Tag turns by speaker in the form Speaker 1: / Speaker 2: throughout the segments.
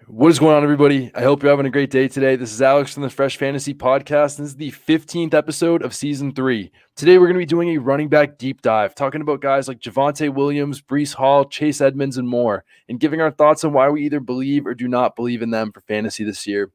Speaker 1: What is going on, everybody? I hope you're having a great day today. This is Alex from the Fresh Fantasy Podcast, and this is the 15th episode of Season 3. Today, we're going to be doing a running back deep dive, talking about guys like Javonte Williams, Breece Hall, Chase Edmonds, and more, and giving our thoughts on why we either believe or do not believe in them for fantasy this year.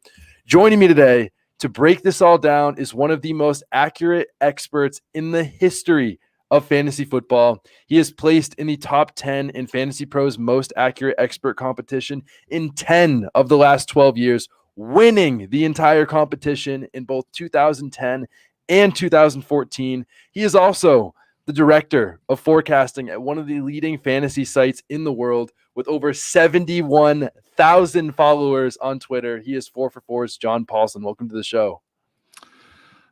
Speaker 1: Joining me today to break this all down is one of the most accurate experts in the history of fantasy football. He is placed in the top 10 in Fantasy Pros most accurate expert competition in 10 of the last 12 years, winning the entire competition in both 2010 and 2014. He is also the director of forecasting at one of the leading fantasy sites in the world with over 71,000 followers on Twitter. He is 4for4's John Paulsen. Welcome to the show.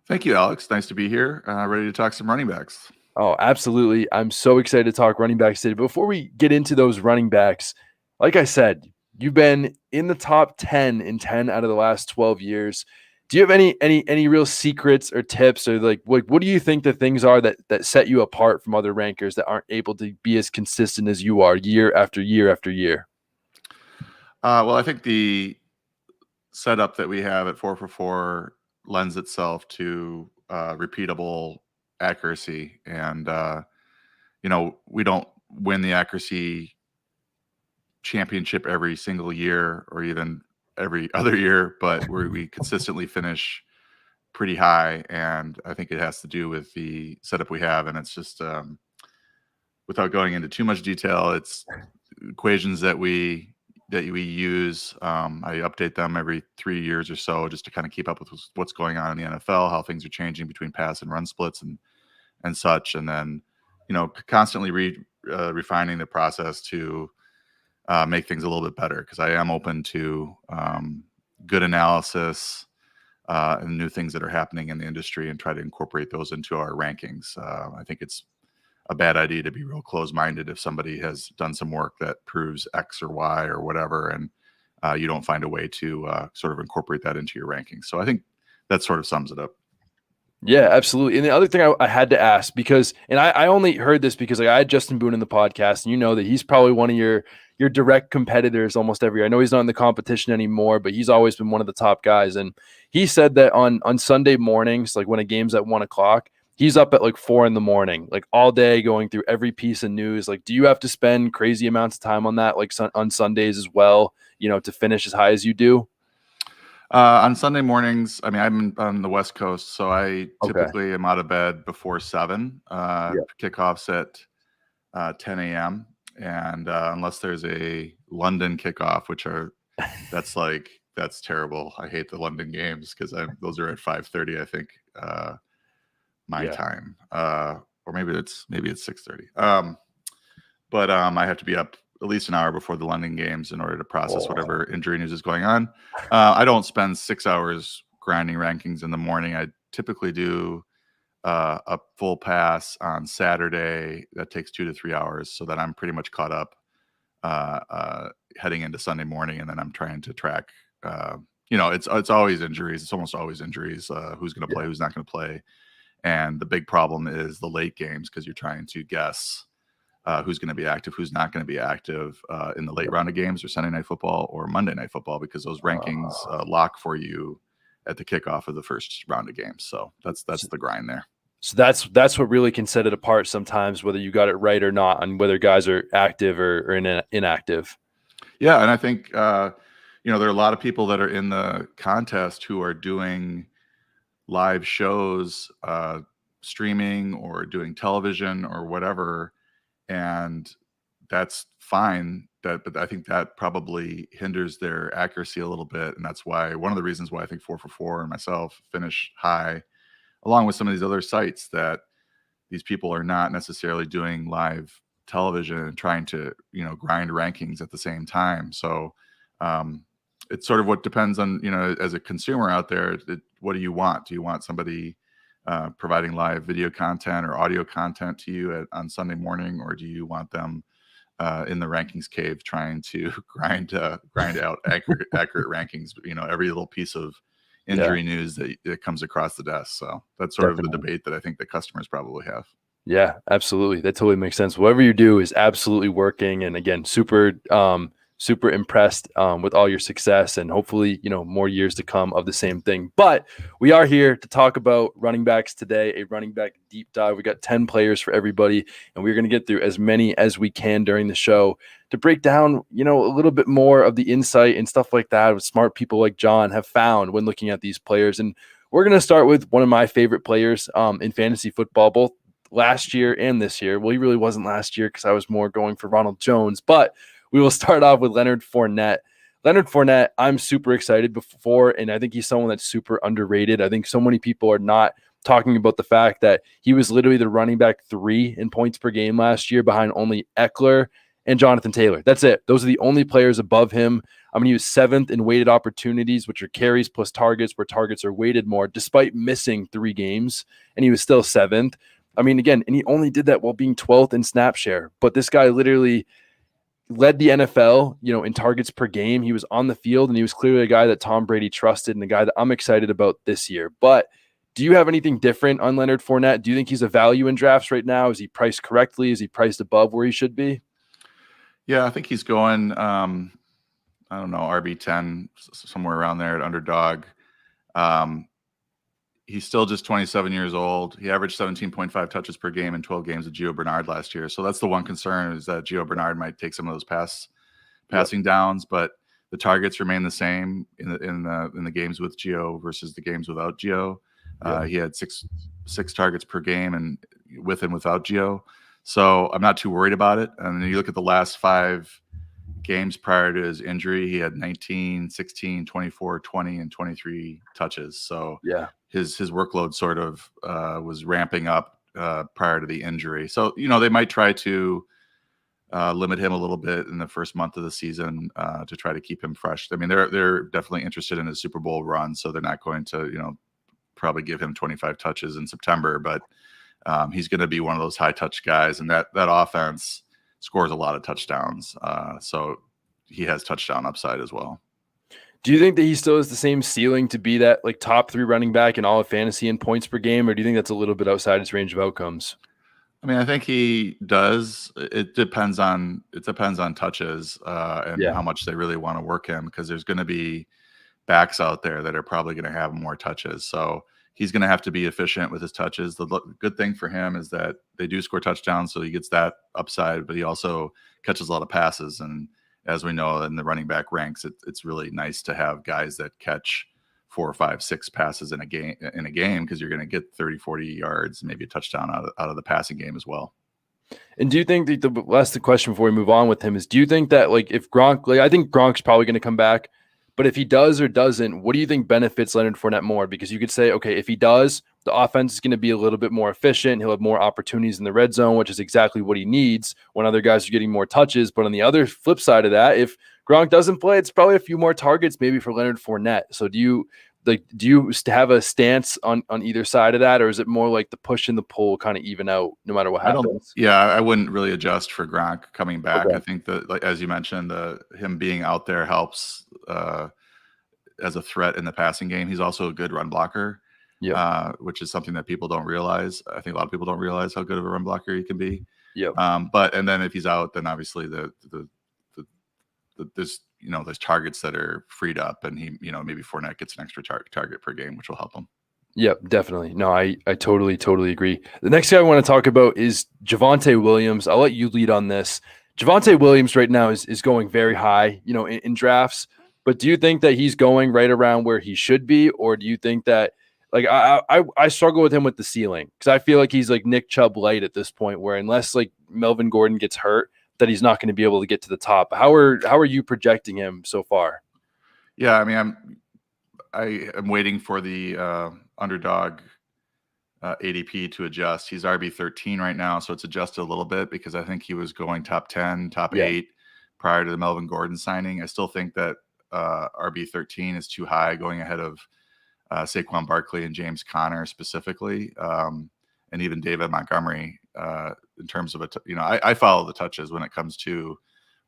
Speaker 2: Thank you, Alex. Nice to be here. Ready to talk some running backs.
Speaker 1: Oh, absolutely. I'm so excited to talk running backs today. Before we get into those running backs, like I said, you've been in the top 10 in 10 out of the last 12 years. Do you have any real secrets or tips, or like what do you think the things are that set you apart from other rankers that aren't able to be as consistent as you are year after year after year?
Speaker 2: Well, I think the setup that we have at 4for4 lends itself to repeatable accuracy, and we don't win the accuracy championship every single year or even every other year, but we consistently finish pretty high, and I think it has to do with the setup we have. And it's just without going into too much detail, it's equations that we use. I update them every 3 years or so just to kind of keep up with what's going on in the NFL, how things are changing between pass and run splits and such. And then, constantly refining the process to make things a little bit better, because I am open to good analysis and new things that are happening in the industry and try to incorporate those into our rankings. I think it's a bad idea to be real close-minded if somebody has done some work that proves X or Y or whatever, and you don't find a way to sort of incorporate that into your rankings. So I think that sort of sums it up.
Speaker 1: Yeah, absolutely. And the other thing I had to ask, because, and I only heard this because I had Justin Boone in the podcast, and you know that he's probably one of your direct competitors almost every year. I know he's not in the competition anymore, but he's always been one of the top guys. And he said that on Sunday mornings, like when a game's at 1:00, he's up at like 4 a.m, like all day going through every piece of news. Like, do you have to spend crazy amounts of time on that, like on Sundays as well, to finish as high as you do?
Speaker 2: On Sunday mornings, I mean, I'm on the West Coast, so I typically am out of bed before 7. Kickoffs at 10 a.m. And unless there's a London kickoff, that's terrible. I hate the London games because those are at 5:30, I think, my time, or maybe it's 6:30. But I have to be up at least an hour before the London games in order to process whatever injury news is going on. I don't spend 6 hours grinding rankings in the morning. I typically do a full pass on Saturday that takes 2 to 3 hours, so that I'm pretty much caught up heading into Sunday morning, and then I'm trying to track. It's always injuries. It's almost always injuries. Who's going to play? Who's not going to play? And the big problem is the late games, because you're trying to guess who's going to be active, who's not going to be active in the late round of games, or Sunday Night Football or Monday Night Football, because those rankings lock for you at the kickoff of the first round of games. So that's the grind there.
Speaker 1: So that's what really can set it apart sometimes, whether you got it right or not, on whether guys are active or inactive.
Speaker 2: Yeah, and I think there are a lot of people that are in the contest who are doing live shows, streaming or doing television or whatever, and that's fine. But I think that probably hinders their accuracy a little bit, and that's why one of the reasons why I think 4for4 and myself finish high, along with some of these other sites, that these people are not necessarily doing live television and trying to grind rankings at the same time. So it's sort of what depends on, as a consumer out there, what do you want? Do you want somebody providing live video content or audio content to you on Sunday morning, or do you want them in the rankings cave trying to grind out accurate rankings, every little piece of injury news that comes across the desk? So that's sort of the debate that I think the customers probably have.
Speaker 1: Yeah, absolutely. That totally makes sense. Whatever you do is absolutely working. And again, super super impressed with all your success, and hopefully, more years to come of the same thing. But we are here to talk about running backs today, a running back deep dive. We got 10 players for everybody, and we're going to get through as many as we can during the show to break down, a little bit more of the insight and stuff like that smart people like John have found when looking at these players. And we're going to start with one of my favorite players in fantasy football, both last year and this year. Well, he really wasn't last year because I was more going for Ronald Jones, but we will start off with Leonard Fournette. Leonard Fournette, I'm super excited for, and I think he's someone that's super underrated. I think so many people are not talking about the fact that he was literally the running back 3 in points per game last year behind only Eckler and Jonathan Taylor. That's it. Those are the only players above him. I mean, he was 7th in weighted opportunities, which are carries plus targets, where targets are weighted more, despite missing 3 games, and he was still 7th. I mean, again, and he only did that while being 12th in snap share. But this guy literally led the NFL, in targets per game. He was on the field, and he was clearly a guy that Tom Brady trusted and a guy that I'm excited about this year. But do you have anything different on Leonard Fournette? Do you think he's a value in drafts right now? Is he priced correctly? Is he priced above where he should be?
Speaker 2: Yeah, I think he's going, I don't know, RB10, somewhere around there at underdog. He's still just 27 years old. He averaged 17.5 touches per game in 12 games with Gio Bernard last year. So that's the one concern, is that Gio Bernard might take some of those passing downs, but the targets remain the same in the games with Gio versus the games without Gio. He had six targets per game and with and without Gio. So I'm not too worried about it. And then you look at the last 5 games prior to his injury, he had 19, 16, 24, 20, and 23 touches. So his workload sort of was ramping up prior to the injury. So, they might try to limit him a little bit in the first month of the season to try to keep him fresh. I mean, they're definitely interested in his Super Bowl run, so they're not going to, probably give him 25 touches in September, but he's going to be one of those high touch guys, and that offense scores a lot of touchdowns. So he has touchdown upside as well.
Speaker 1: Do you think that he still has the same ceiling to be that like top 3 running back in all of fantasy in points per game, or do you think that's a little bit outside his range of outcomes?
Speaker 2: I mean, I think he does. It depends on touches and how much they really want to work him, because there's going to be backs out there that are probably going to have more touches. So he's going to have to be efficient with his touches. The good thing for him is that they do score touchdowns, so he gets that upside, but he also catches a lot of passes. And as we know in the running back ranks, it's really nice to have guys that catch 4, 5, 6 passes in a game, because you're going to get 30, 40 yards, maybe a touchdown out of the passing game as well.
Speaker 1: And do you think that the last question before we move on with him is, do you think that like if Gronk, I think Gronk's probably going to come back, but if he does or doesn't, what do you think benefits Leonard Fournette more? Because you could say, okay, if he does, the offense is going to be a little bit more efficient. He'll have more opportunities in the red zone, which is exactly what he needs when other guys are getting more touches. But on the other flip side of that, if Gronk doesn't play, it's probably a few more targets maybe for Leonard Fournette. So do you have a stance on either side of that, or is it more like the push and the pull kind of even out no matter what happens?
Speaker 2: I wouldn't really adjust for Gronk coming back. Okay. I think that, like, as you mentioned, him being out there helps as a threat in the passing game. He's also a good run blocker, which is something that people don't realize. I think a lot of people don't realize how good of a run blocker he can be. And then if he's out, then obviously there's targets that are freed up, and he, maybe Fournette gets an extra target per game, which will help him.
Speaker 1: Yep, definitely. No, I totally agree. The next guy I want to talk about is Javonte Williams. I'll let you lead on this. Javonte Williams right now is going very high, in drafts. But do you think that he's going right around where he should be, or do you think that, like, I struggle with him with the ceiling, because I feel like he's like Nick Chubb light at this point, where unless like Melvin Gordon gets hurt, that he's not going to be able to get to the top. How are you projecting him so far?
Speaker 2: Yeah, I mean, I am waiting for the underdog ADP to adjust. He's RB13 right now, so it's adjusted a little bit, because I think he was going top 10, top 8 prior to the Melvin Gordon signing. I still think that RB13 is too high, going ahead of Saquon Barkley and James Conner specifically, and even David Montgomery in terms of I follow the touches when it comes to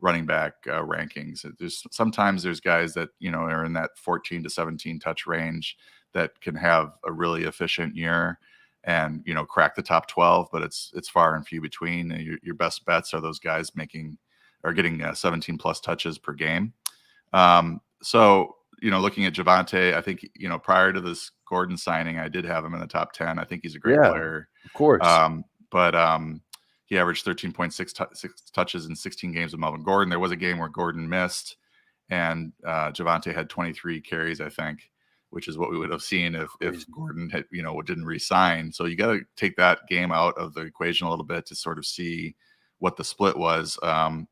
Speaker 2: running back rankings. Sometimes there's guys that are in that 14 to 17 touch range that can have a really efficient year and crack the top 12, but it's far and few between. Your best bets are those guys making or getting 17 plus touches per game. So, looking at Javonte, I think, prior to this Gordon signing, I did have him in the top 10. I think he's a great player.
Speaker 1: Of course.
Speaker 2: But he averaged 13.6 touches in 16 games with Melvin Gordon. There was a game where Gordon missed, and Javonte had 23 carries, I think, which is what we would have seen if Gordon had, didn't re-sign. So you got to take that game out of the equation a little bit to sort of see what the split was.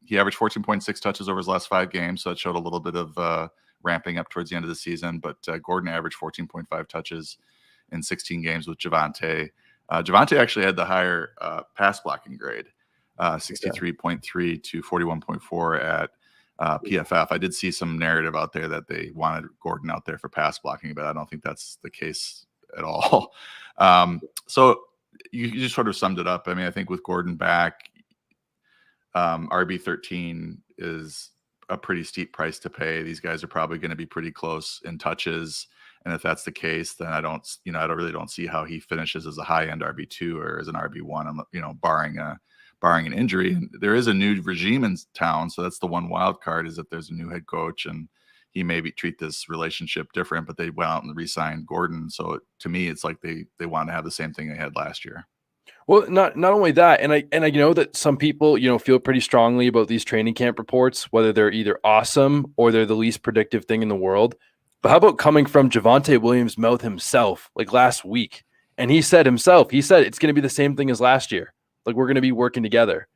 Speaker 2: He averaged 14.6 touches over his last 5 games, so it showed a little bit of ramping up towards the end of the season. But Gordon averaged 14.5 touches in 16 games with Javonte. Javonte actually had the higher pass blocking grade, 63.3 to 41.4 at PFF. I did see some narrative out there that they wanted Gordon out there for pass blocking, but I don't think that's the case at all. So you just sort of summed it up. I mean, I think with Gordon back, RB13 is a pretty steep price to pay. These guys are probably going to be pretty close in touches. And if that's the case, then I really don't see how he finishes as a high end RB2 or as an RB1, barring an injury. And there is a new regime in town. So that's the one wild card, is that there's a new head coach and he maybe treat this relationship different, but they went out and re-signed Gordon. So to me, it's like they want to have the same thing they had last year.
Speaker 1: Well, not only that, and I know that some people, feel pretty strongly about these training camp reports, whether they're either awesome or they're the least predictive thing in the world. But how about coming from Javonte Williams' mouth himself, like last week? And he said it's going to be the same thing as last year. Like, we're going to be working together.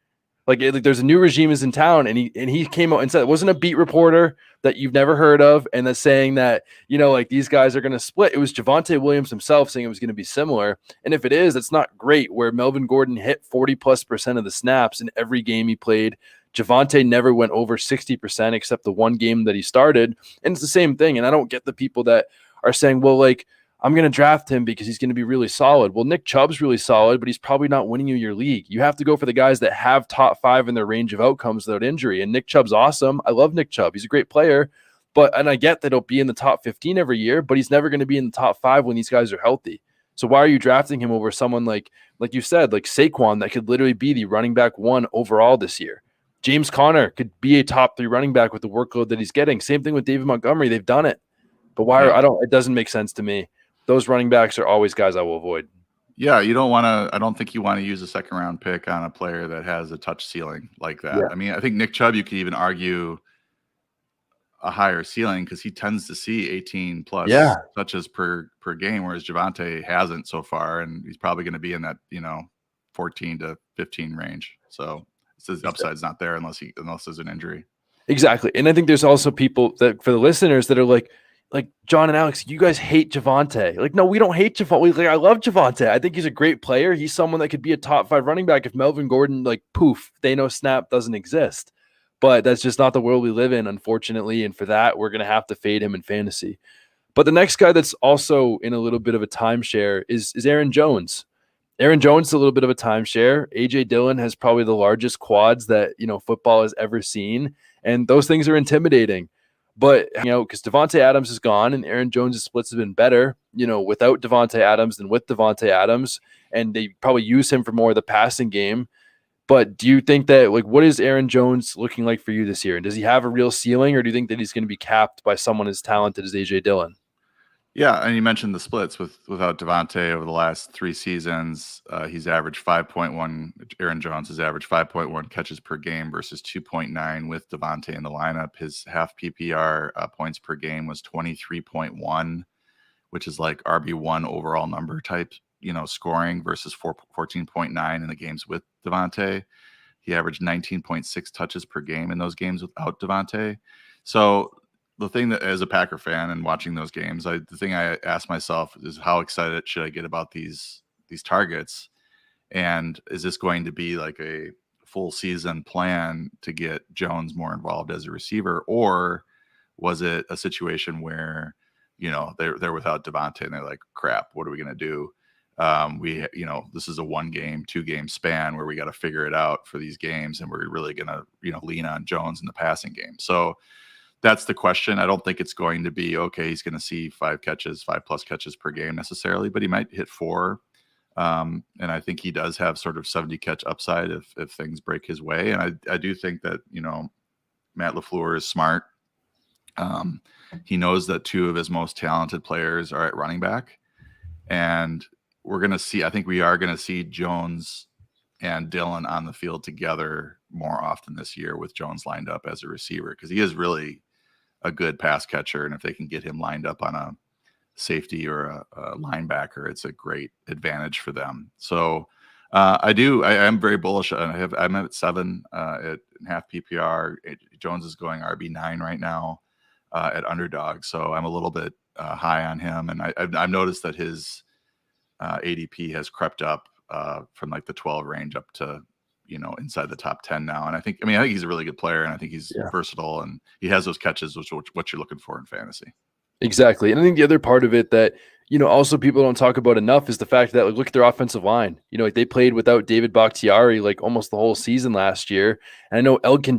Speaker 1: Like there's a new regime is in town, and he came out and said it wasn't a beat reporter that you've never heard of, and that's saying that, like these guys are going to split. It was Javonte Williams himself saying it was going to be similar. And if it is, it's not great, where Melvin Gordon hit 40+% of the snaps in every game he played. Javonte never went over 60% except the one game that he started. And it's the same thing. And I don't get the people that are saying, well, like, I'm going to draft him because he's going to be really solid. Well, Nick Chubb's really solid, but he's probably not winning you your league. You have to go for the guys that have top 5 in their range of outcomes without injury. And Nick Chubb's awesome. I love Nick Chubb. He's a great player. And I get that he'll be in the top 15 every year, but he's never going to be in the top 5 when these guys are healthy. So why are you drafting him over someone like you said, like Saquon, that could literally be the running back 1 overall this year? James Conner could be a top 3 running back with the workload that he's getting. Same thing with David Montgomery. They've done it. But it doesn't make sense to me. Those running backs are always guys I will avoid.
Speaker 2: Yeah, I don't think you want to use a second round pick on a player that has a touch ceiling like that. Yeah. I mean, I think Nick Chubb, you could even argue a higher ceiling because he tends to see 18 plus touches per game, whereas Javonte hasn't so far, and he's probably going to be in that 14 to 15 range. So his upside's not there unless there's an injury.
Speaker 1: Exactly, and I think there's also people that, for the listeners, that are like John and Alex, you guys hate Javonte. Like, no, we don't hate Javonte. I love Javonte. I think he's a great player. He's someone that could be a top 5 running back if Melvin Gordon, Thanos snap doesn't exist. But that's just not the world we live in, unfortunately. And for that, we're going to have to fade him in fantasy. But the next guy that's also in a little bit of a timeshare is Aaron Jones. Aaron Jones is a little bit of a timeshare. A.J. Dillon has probably the largest quads that, football has ever seen. And those things are intimidating. But, because Devontae Adams is gone and Aaron Jones' splits have been better, without Devontae Adams than with Devontae Adams. And they probably use him for more of the passing game. But do you think that, what is Aaron Jones looking like for you this year? And does he have a real ceiling, or do you think that he's going to be capped by someone as talented as A.J. Dillon?
Speaker 2: Yeah, and you mentioned the splits without Devontae over the last 3 seasons. He's averaged 5.1. Aaron Jones has averaged 5.1 catches per game versus 2.9 with Devontae in the lineup. His half PPR points per game was 23.1, which is like RB1 overall number type, scoring versus 14.9 in the games with Devontae. He averaged 19.6 touches per game in those games without Devontae. So the thing that, as a Packer fan and watching those games, the thing I ask myself is, how excited should I get about these targets? And is this going to be like a full season plan to get Jones more involved as a receiver? Or was it a situation where, they're without Devontae and they're like, crap, what are we going to do? This is a 1 game, 2 game span where we got to figure it out for these games. And we're really going to, lean on Jones in the passing game. So that's the question. I don't think it's going to be, okay, he's going to see 5+ catches per game necessarily, but he might hit 4. And I think he does have sort of 70 catch upside if things break his way. And I do think that, Matt LaFleur is smart. He knows that two of his most talented players are at running back. And I think we are going to see Jones and Dillon on the field together more often this year, with Jones lined up as a receiver, because he is really a good pass catcher. And if they can get him lined up on a safety or a linebacker, it's a great advantage for them. So I am very bullish. I'm at 7 at half PPR. Jones is going RB9 right now at underdog. So I'm a little bit high on him. And I've noticed that his ADP has crept up from like the 12 range up to, inside the top 10 now. And I think he's a really good player, and I think he's versatile, and he has those catches, which what you're looking for in fantasy.
Speaker 1: Exactly. And I think the other part of it that, also people don't talk about enough is the fact that, like, look at their offensive line. Like, they played without David Bakhtiari like almost the whole season last year. And I know Elkin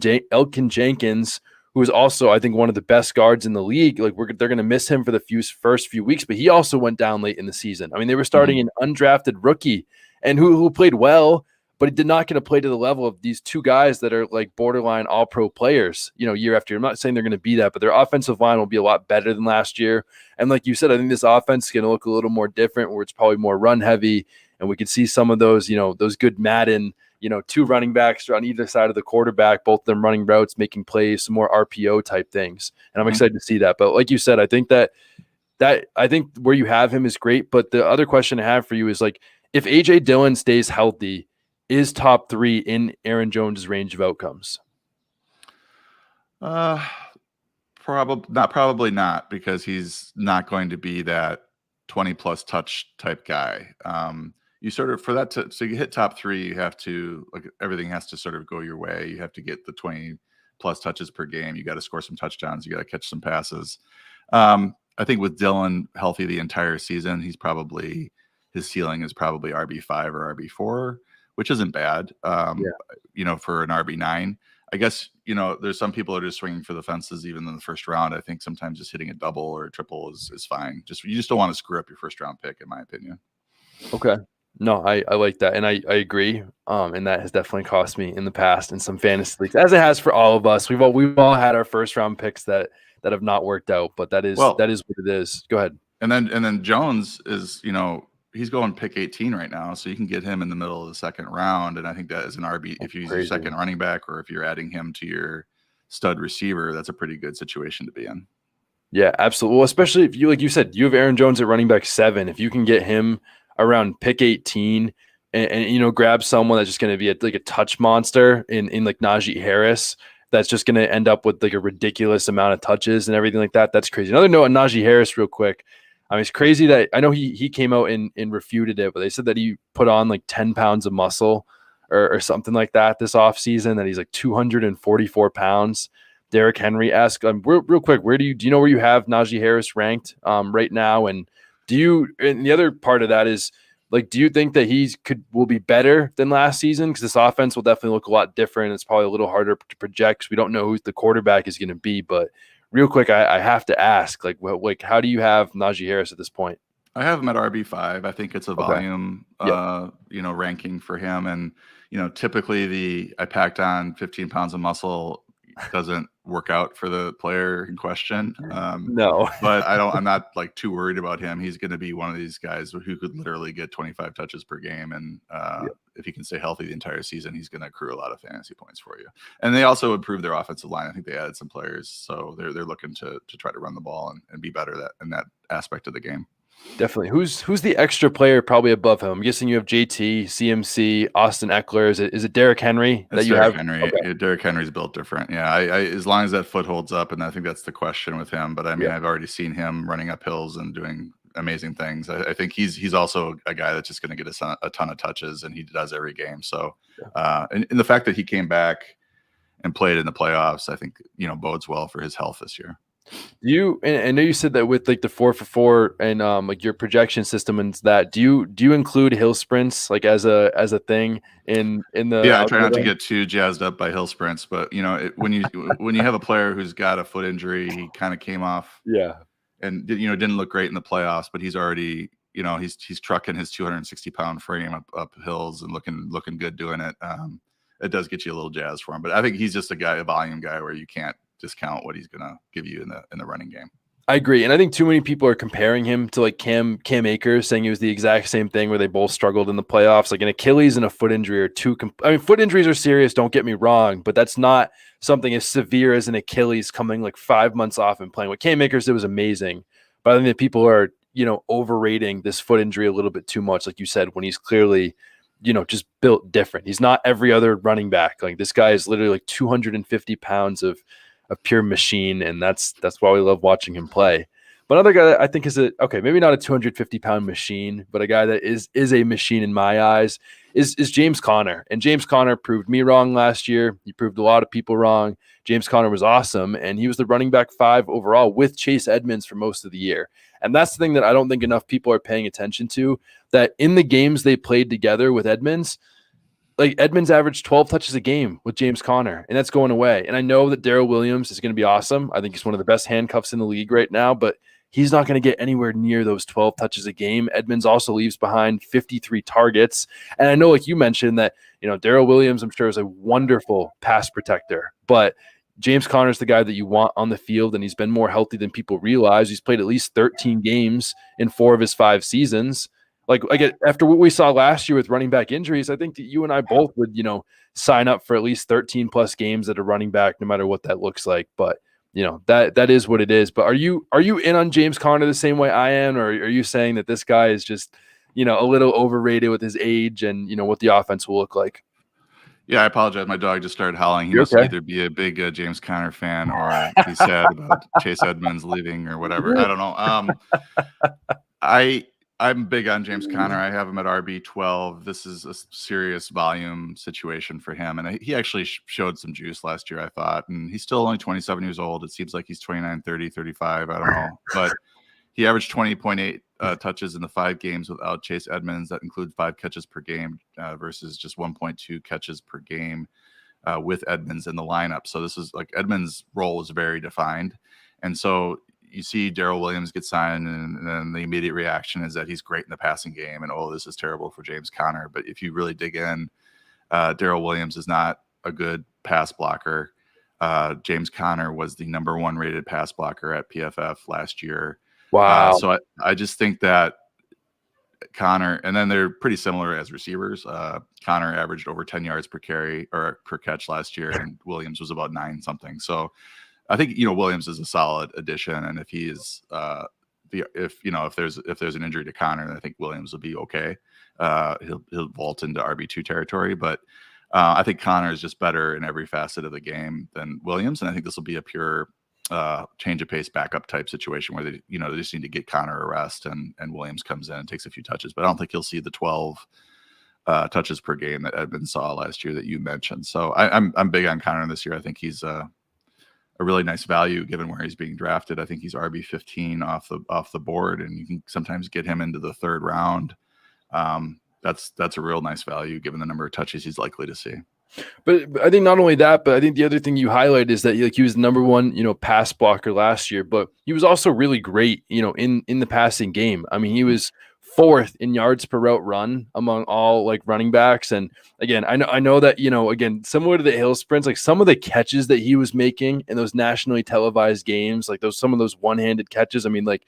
Speaker 1: Jenkins, who is also, I think, one of the best guards in the league, like, they're going to miss him for the first few weeks, but he also went down late in the season. I mean, they were starting an undrafted rookie and who played well, but he did not get to play to the level of these two guys that are like borderline all-pro players, year after year. I'm not saying they're going to be that, but their offensive line will be a lot better than last year. And like you said, I think this offense is going to look a little more different, where it's probably more run heavy, and we could see some of those, those good Madden, two running backs on either side of the quarterback, both of them running routes, making plays, some more RPO type things. And I'm excited to see that. But like you said, I think that I think where you have him is great. But the other question I have for you is, like, if AJ Dillon stays healthy, is top 3 in Aaron Jones' range of outcomes?
Speaker 2: Probably not, because he's not going to be that 20 plus touch type guy. You sort of, so you hit top 3, you have to, like, everything has to sort of go your way. You have to get the 20 plus touches per game. You got to score some touchdowns. You got to catch some passes. I think with Dillon healthy the entire season, his ceiling is probably RB5 or RB4, which isn't bad, for an RB9. I guess, there's some people that are just swinging for the fences even in the first round. I think sometimes just hitting a double or a triple is fine. You just don't want to screw up your first round pick, in my opinion.
Speaker 1: Okay. No, I like that. And I agree. And that has definitely cost me in the past in some fantasy leagues, as it has for all of us. We've all had our first round picks that have not worked out, but that is what it is. Go ahead.
Speaker 2: And then Jones is, he's going pick 18 right now, so you can get him in the middle of the second round. And I think that is an RB. If you use your second running back, or if you're adding him to your stud receiver, that's a pretty good situation to be in.
Speaker 1: Yeah, absolutely. Well, especially if you, like you said, you have Aaron Jones at running back 7. If you can get him around pick 18 and grab someone that's just going to be a touch monster in like Najee Harris, that's just going to end up with like a ridiculous amount of touches and everything like that. That's crazy. Another note on Najee Harris real quick. I mean, it's crazy that I know he came out and refuted it, but they said that he put on like 10 pounds of muscle or something like that this offseason, that he's like 244 pounds. Derrick Henry-esque. Real quick, do you know where you have Najee Harris ranked right now? And and the other part of that is, like, do you think that will be better than last season? Because this offense will definitely look a lot different. It's probably a little harder to project because we don't know who the quarterback is going to be. But real quick, I have to ask, how do you have Najee Harris at this point?
Speaker 2: I have him at RB5. I think it's a volume, ranking for him. And, typically I packed on 15 pounds of muscle doesn't work out for the player in question.
Speaker 1: No,
Speaker 2: but I'm not like too worried about him. He's going to be one of these guys who could literally get 25 touches per game. And if he can stay healthy the entire season, he's going to accrue a lot of fantasy points for you. And they also improved their offensive line. I think they added some players, so they're looking to try to run the ball and be better in that aspect of the game.
Speaker 1: Definitely. Who's the extra player probably above him? I'm guessing you have JT, CMC, Austin Eckler. Is it Derrick Henry that you have?
Speaker 2: Henry. Okay. Yeah, Derrick Henry's built different. Yeah, I as long as that foot holds up, and I think that's the question with him. But I mean, I've already seen him running up hills and doing amazing things. I think he's also a guy that's just going to get a ton of touches, and he does every game. So, and the fact that he came back and played in the playoffs, I think bodes well for his health this year.
Speaker 1: And I know you said that with like the 4for4 and like your projection system and that, do you include hill sprints like as a thing in the?
Speaker 2: Yeah, I try not to get too jazzed up by hill sprints, but when you have a player who's got a foot injury, he kind of came off, and didn't look great in the playoffs, but he's already he's trucking his 260-pound frame up hills and looking good doing it. It does get you a little jazz for him. But I think he's just a volume guy where you can't discount what he's going to give you in the running game.
Speaker 1: I agree. And I think too many people are comparing him to like Cam Akers, saying he was the exact same thing where they both struggled in the playoffs. Like an Achilles and a foot injury are foot injuries are serious, don't get me wrong, but that's not something as severe as an Achilles coming like 5 months off and playing. What Cam Akers did was amazing. But I think that people are, overrating this foot injury a little bit too much, like you said, when he's clearly, just built different. He's not every other running back. Like this guy is literally like 250 pounds of a pure machine, and that's why we love watching him play. But another guy that I think is maybe not a 250-pound machine, but a guy that is a machine in my eyes is James Conner. And James Conner proved me wrong last year. He proved a lot of people wrong. James Conner was awesome, and he was the running back 5 overall with Chase Edmonds for most of the year. And that's the thing that I don't think enough people are paying attention to, that in the games they played together with Edmonds, like Edmonds averaged 12 touches a game with James Conner, and that's going away. And I know that Darrell Williams is going to be awesome. I think he's one of the best handcuffs in the league right now, but he's not going to get anywhere near those 12 touches a game. Edmonds also leaves behind 53 targets. And I know, like you mentioned, that, Darrell Williams, I'm sure, is a wonderful pass protector, but James Conner is the guy that you want on the field, and he's been more healthy than people realize. He's played at least 13 games in 4 of his 5 seasons. Like after what we saw last year with running back injuries, I think that you and I both would, sign up for at least 13 plus games at a running back, no matter what that looks like. But that is what it is. But are you in on James Conner the same way I am, or are you saying that this guy is just, a little overrated with his age and what the offense will look like?
Speaker 2: Yeah, I apologize. My dog just started howling. He
Speaker 1: You're
Speaker 2: must
Speaker 1: okay.
Speaker 2: either be a big James Conner fan or be sad about Chase Edmonds leaving or whatever. I don't know. I'm big on James Conner. I have him at RB12. This is a serious volume situation for him. And he actually showed some juice last year, I thought. And he's still only 27 years old. It seems like he's 29, 30, 35. I don't know. But he averaged 20.8 touches in the 5 games without Chase Edmonds. That includes 5 catches per game versus just 1.2 catches per game with Edmonds in the lineup. So this is like Edmonds' role is very defined. And so you see Darrell Williams get signed, and then the immediate reaction is that he's great in the passing game, and this is terrible for James Conner. But if you really dig in, Darrell Williams is not a good pass blocker. James Conner was the number 1 rated pass blocker at PFF last year.
Speaker 1: Wow.
Speaker 2: So I just think that Conner, and then they're pretty similar as receivers. Conner averaged over 10 yards per carry or per catch last year, and Williams was about 9 something. So I think Williams is a solid addition, and if he is if there's an injury to Conner, I think Williams will be okay. He'll vault into RB2 territory, but I think Conner is just better in every facet of the game than Williams, and I think this will be a pure change of pace backup type situation where they just need to get Conner a rest, and Williams comes in and takes a few touches, but I don't think you'll see the 12 touches per game that Edmonds saw last year that you mentioned. So I'm big on Conner this year. I think he's a really nice value given where he's being drafted. I think he's RB15 off the board, and you can sometimes get him into the 3rd round. That's a real nice value given the number of touches he's likely to see.
Speaker 1: But I think not only that, but I think the other thing you highlight is that he was the number 1, pass blocker last year, but he was also really great, in the passing game. I mean, he was 4th in yards per route run among all like running backs. And again, I know that, again, similar to the hill sprints, like some of the catches that he was making in those nationally televised games, like some of those one-handed catches. I mean, like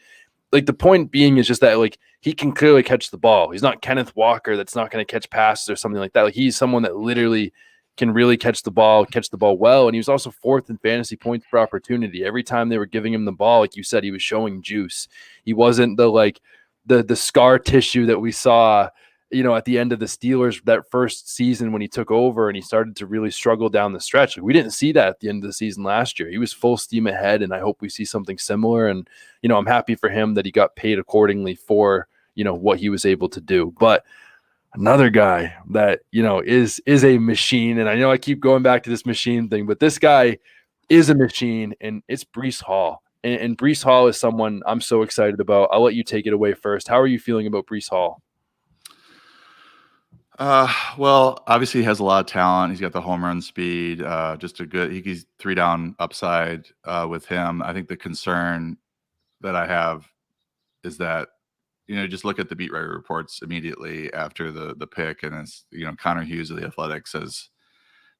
Speaker 1: the point being is just that like he can clearly catch the ball. He's not Kenneth Walker that's not going to catch passes or something like that. Like he's someone that literally can really catch the ball well. And he was also 4th in fantasy points per opportunity. Every time they were giving him the ball, like you said, he was showing juice. He wasn't the scar tissue that we saw, at the end of the Steelers that first season when he took over and he started to really struggle down the stretch. Like, we didn't see that at the end of the season last year. He was full steam ahead, and I hope we see something similar. And, I'm happy for him that he got paid accordingly for, what he was able to do. But another guy that, is a machine, and I know I keep going back to this machine thing, but this guy is a machine, and it's Breece Hall. And Breece Hall is someone I'm so excited about. I'll let you take it away first. How are you feeling about Breece Hall?
Speaker 2: Well, obviously he has a lot of talent. He's got the home run speed, just he's 3 down upside with him. I think the concern that I have is that just look at the beat writer reports immediately after the pick, and it's Connor Hughes of the Athletic says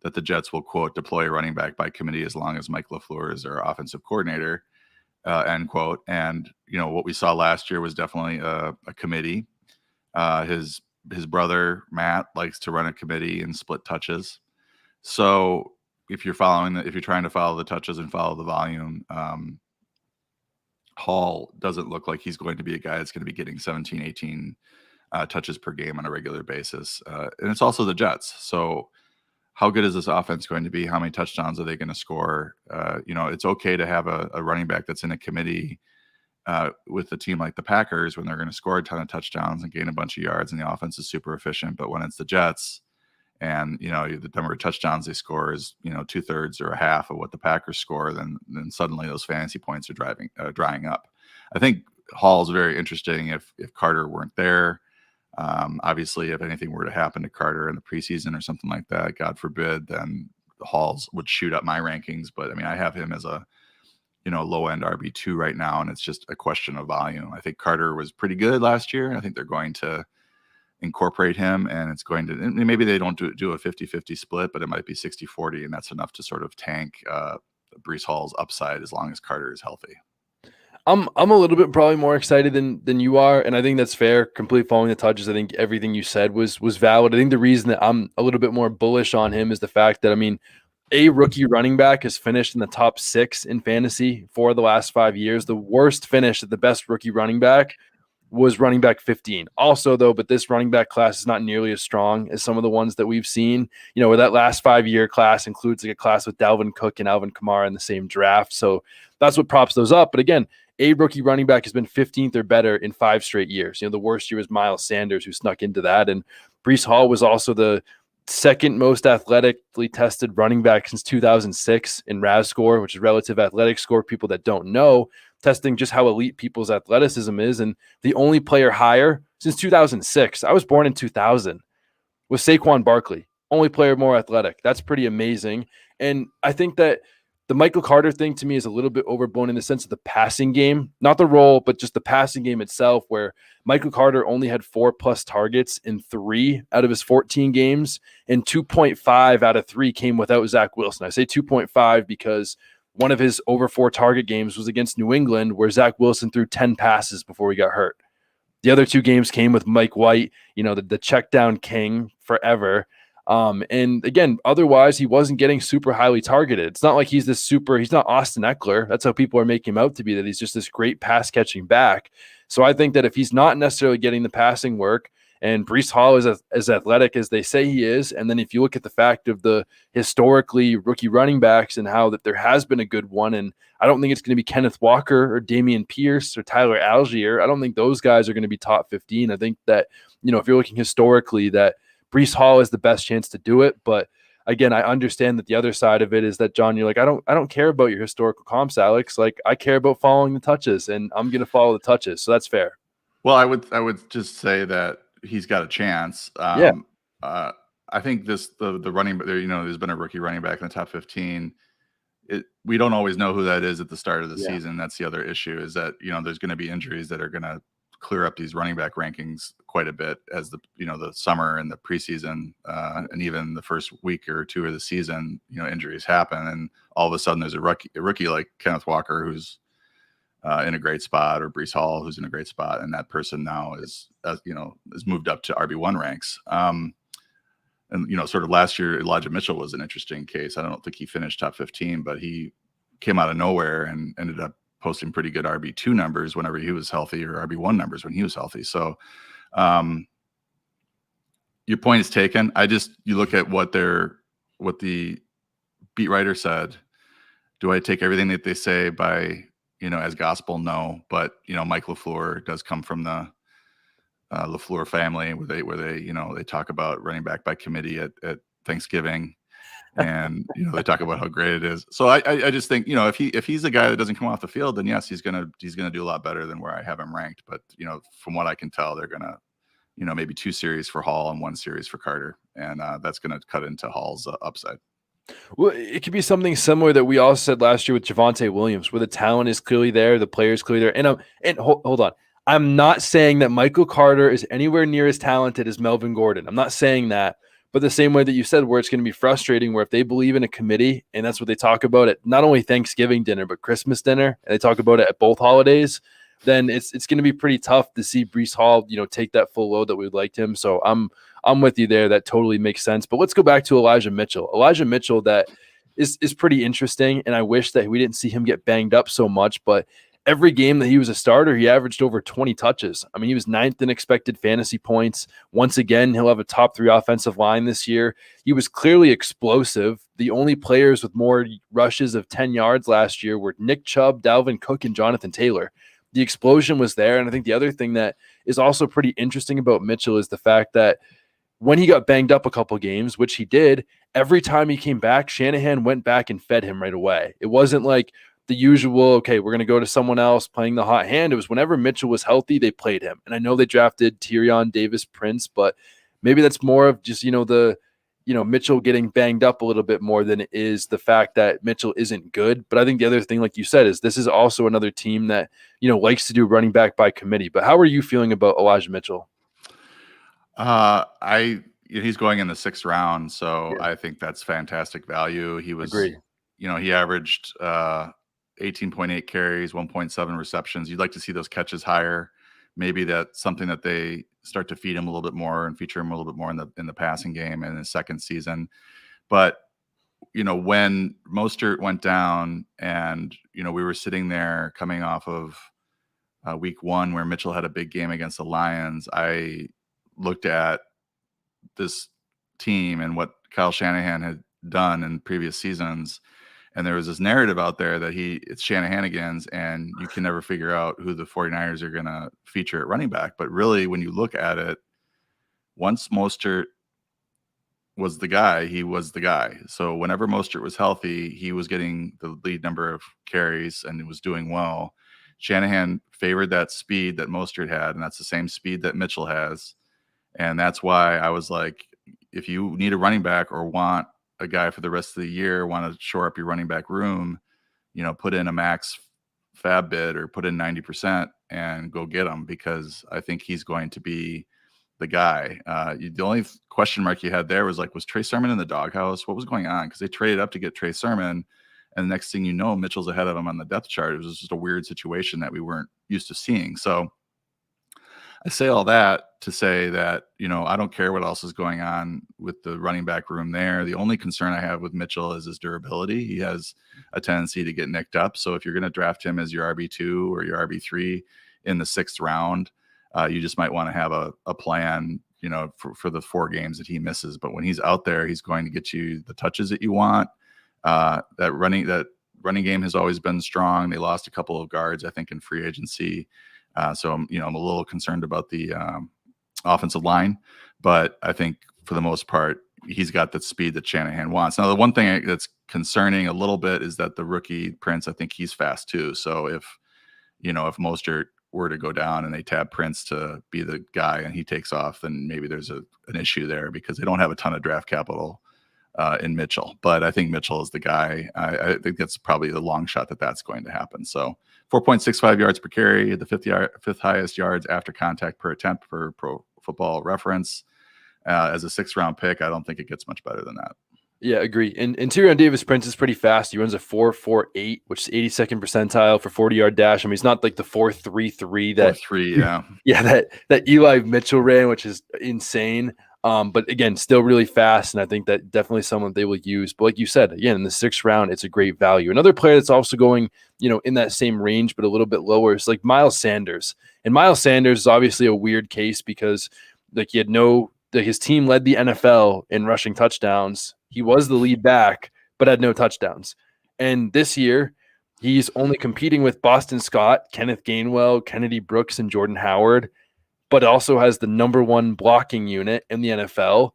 Speaker 2: that the Jets will, quote, deploy a running back by committee as long as Mike LaFleur is their offensive coordinator, end quote. And what we saw last year was definitely a committee. His brother Matt likes to run a committee and split touches. So if you're trying to follow the touches and follow the volume, Hall doesn't look like he's going to be a guy that's going to be getting 17, 18 touches per game on a regular basis. And it's also the Jets. So how good is this offense going to be? How many touchdowns are they going to score? It's okay to have a running back that's in a committee with a team like the Packers when they're going to score a ton of touchdowns and gain a bunch of yards and the offense is super efficient. But when it's the Jets and, the number of touchdowns they score is, 2/3 or a half of what the Packers score, then suddenly those fantasy points are drying up. I think Hall's very interesting if Carter weren't there. Obviously, if anything were to happen to Carter in the preseason or something like that, God forbid, then the Halls would shoot up my rankings. But I mean, I have him as a low end RB2 right now, and it's just a question of volume. I think Carter was pretty good last year. I think they're going to incorporate him, and it's going to, and maybe they don't do a 50-50 split, but it might be 60-40, and that's enough to sort of tank Breece Hall's upside as long as Carter is healthy.
Speaker 1: I'm a little bit probably more excited than you are, and I think that's fair. Complete following the touches. I think everything you said was valid. I think the reason that I'm a little bit more bullish on him is the fact that, I mean, a rookie running back has finished in the top 6 in fantasy for the last 5 years. The worst finish at the best rookie running back was running back 15. Also, though, but this running back class is not nearly as strong as some of the ones that we've seen. Where that last 5-year class includes like a class with Dalvin Cook and Alvin Kamara in the same draft. So that's what props those up. But again, a rookie running back has been 15th or better in 5 straight years. The worst year was Miles Sanders, who snuck into that. And Breece Hall was also the second most athletically tested running back since 2006 in RAS score, which is relative athletic score. People that don't know, testing just how elite people's athleticism is. And the only player higher since 2006, I was born in 2000, was Saquon Barkley. Only player more athletic. That's pretty amazing. And I think that the Michael Carter thing to me is a little bit overblown in the sense of the passing game, not the role, but just the passing game itself, where Michael Carter only had 4+ targets in 3 out of his 14 games, and 2.5 out of 3 came without Zach Wilson. I say 2.5 because one of his over 4 target games was against New England, where Zach Wilson threw 10 passes before he got hurt. The other 2 games came with Mike White, the check down king forever. And again, otherwise he wasn't getting super highly targeted. It's not like he's not Austin Eckler. That's how people are making him out to be, that he's just this great pass catching back. So I think that if he's not necessarily getting the passing work, and Breece Hall is as athletic as they say he is, and then if you look at the fact of the historically rookie running backs and how that there has been a good one, and I don't think it's going to be Kenneth Walker or Damian Pierce or Tyler Algier. I don't think those guys are going to be top 15. I think that, if you're looking historically, that Breece Hall is the best chance to do it. But again, I understand that the other side of it is that, John, you're like, I don't care about your historical comps, Alex. Like, I care about following the touches, and I'm going to follow the touches. So that's fair.
Speaker 2: Well, I would just say that he's got a chance.
Speaker 1: Yeah.
Speaker 2: I think the running, there's been a rookie running back in the top 15. We don't always know who that is at the start of the season. That's the other issue, is that, there's going to be injuries that are going to clear up these running back rankings quite a bit as the summer and the preseason and even the first week or 2 of the season, injuries happen, and all of a sudden there's a rookie like Kenneth Walker who's in a great spot, or Breece Hall who's in a great spot, and that person now is moved up to RB1 ranks. And sort of last year Elijah Mitchell was an interesting case. I don't think he finished top 15, but he came out of nowhere and ended up posting pretty good RB2 numbers whenever he was healthy, or RB1 numbers when he was healthy. So your point is taken. You look at what the beat writer said. Do I take everything that they say by, as gospel? No. But, Mike LaFleur does come from the LaFleur family where they talk about running back by committee at Thanksgiving. And they talk about how great it is. So I just think, if he's a guy that doesn't come off the field, then yes, he's gonna do a lot better than where I have him ranked. But from what I can tell, they're gonna maybe 2 series for Hall and 1 series for Carter, and that's gonna cut into Hall's upside.
Speaker 1: Well, it could be something similar that we all said last year with Javonte Williams, where the talent is clearly there, the player is clearly there. And hold on, I'm not saying that Michael Carter is anywhere near as talented as Melvin Gordon. I'm not saying that. But the same way that you said, where it's going to be frustrating, where if they believe in a committee, and that's what they talk about at not only Thanksgiving dinner, but Christmas dinner, and they talk about it at both holidays, then it's going to be pretty tough to see Breece Hall, take that full load that we'd liked him. So I'm with you there. That totally makes sense. But let's go back to Elijah Mitchell. Elijah Mitchell, that is pretty interesting, and I wish that we didn't see him get banged up so much, but every game that he was a starter, he averaged over 20 touches. I mean, he was ninth in expected fantasy points. Once again, he'll have a top 3 offensive line this year. He was clearly explosive. The only players with more rushes of 10 yards last year were Nick Chubb, Dalvin Cook, and Jonathan Taylor. The explosion was there. And I think the other thing that is also pretty interesting about Mitchell is the fact that when he got banged up a couple games, which he did, every time he came back, Shanahan went back and fed him right away. It wasn't like the usual, okay, we're going to go to someone else playing the hot hand. It was whenever Mitchell was healthy, they played him. And I know they drafted Tyrion Davis-Prince, but maybe that's more of just, Mitchell getting banged up a little bit more than it is the fact that Mitchell isn't good. But I think the other thing, like you said, is this is also another team that, likes to do running back by committee. But how are you feeling about Elijah Mitchell?
Speaker 2: He's going in the 6th round, so
Speaker 1: Yeah.
Speaker 2: I think that's fantastic value. He was,
Speaker 1: Agree.
Speaker 2: He averaged 18.8 carries, 1.7 receptions. You'd like to see those catches higher. Maybe that's something that they start to feed him a little bit more and feature him a little bit more in the passing game in his second season. But when Mostert went down, and we were sitting there coming off of week 1 where Mitchell had a big game against the Lions, I looked at this team and what Kyle Shanahan had done in previous seasons, and there was this narrative out there that it's Shanahanigans, and you can never figure out who the 49ers are going to feature at running back. But really, when you look at it, once Mostert was the guy, he was the guy. So whenever Mostert was healthy, he was getting the lead number of carries and it was doing well. Shanahan favored that speed that Mostert had, and that's the same speed that Mitchell has. And that's why I was like, if you need a running back or want a guy for the rest of the year, want to shore up your running back room, put in a max fab bid or put in 90% and go get him, because I think he's going to be the guy. The only question mark you had there was Trey Sermon in the doghouse? What was going on? Because they traded up to get Trey Sermon, and the next thing you know, Mitchell's ahead of him on the depth chart. It was just a weird situation that we weren't used to seeing. So I say all that to say that, I don't care what else is going on with the running back room there. The only concern I have with Mitchell is his durability. He has a tendency to get nicked up. So if you're going to draft him as your RB2 or your RB3 in the 6th round, you just might want to have a plan, for the 4 games that he misses. But when he's out there, he's going to get you the touches that you want. That running game has always been strong. They lost a couple of guards, I think, in free agency. So I'm a little concerned about the offensive line, but I think for the most part, he's got the speed that Shanahan wants. Now, the one thing that's concerning a little bit is that the rookie Prince, I think he's fast too. So if Mostert were to go down and they tab Prince to be the guy and he takes off, then maybe there's an issue there, because they don't have a ton of draft capital in Mitchell. But I think Mitchell is the guy. I think that's probably the long shot that's going to happen. So 4.65 yards per carry, the fifth highest yards after contact per attempt per Pro Football Reference. As a 6th round pick, I don't think it gets much better than that.
Speaker 1: Yeah, agree. And Tyrion Davis-Prince is pretty fast. He runs a 4.48, which is 82nd percentile for 40-yard dash. I mean, he's not like the 4.33 that
Speaker 2: 4.3, yeah.
Speaker 1: Yeah, that Eli Mitchell ran, which is insane. But again, still really fast, and I think that definitely someone they will use. But like you said, again, in the 6th round, it's a great value. Another player that's also going, in that same range, but a little bit lower is like Miles Sanders. And Miles Sanders is obviously a weird case because he had his team led the NFL in rushing touchdowns. He was the lead back, but had no touchdowns. And this year, he's only competing with Boston Scott, Kenneth Gainwell, Kennedy Brooks, and Jordan Howard, but also has the number 1 blocking unit in the NFL.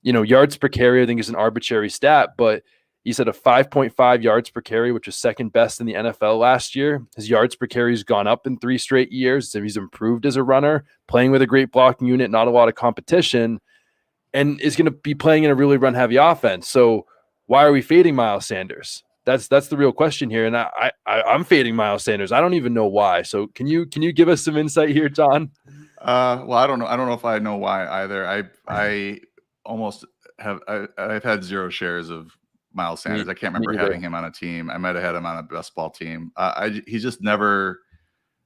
Speaker 1: Yards per carry, I think, is an arbitrary stat, but he's at a 5.5 yards per carry, which is second best in the NFL last year. His yards per carry has gone up in 3 straight years. So he's improved as a runner, playing with a great blocking unit, not a lot of competition, and is going to be playing in a really run-heavy offense. So why are we fading Miles Sanders? That's the real question here, and I'm fading Miles Sanders. I don't even know why. So can you give us some insight here, John?
Speaker 2: Well, I don't know. I don't know if I know why either. I almost I've had 0 shares of Miles
Speaker 1: Me
Speaker 2: Sanders. I can't
Speaker 1: me
Speaker 2: remember
Speaker 1: either.
Speaker 2: having him on a team. I might have had him on a best ball team. He's just never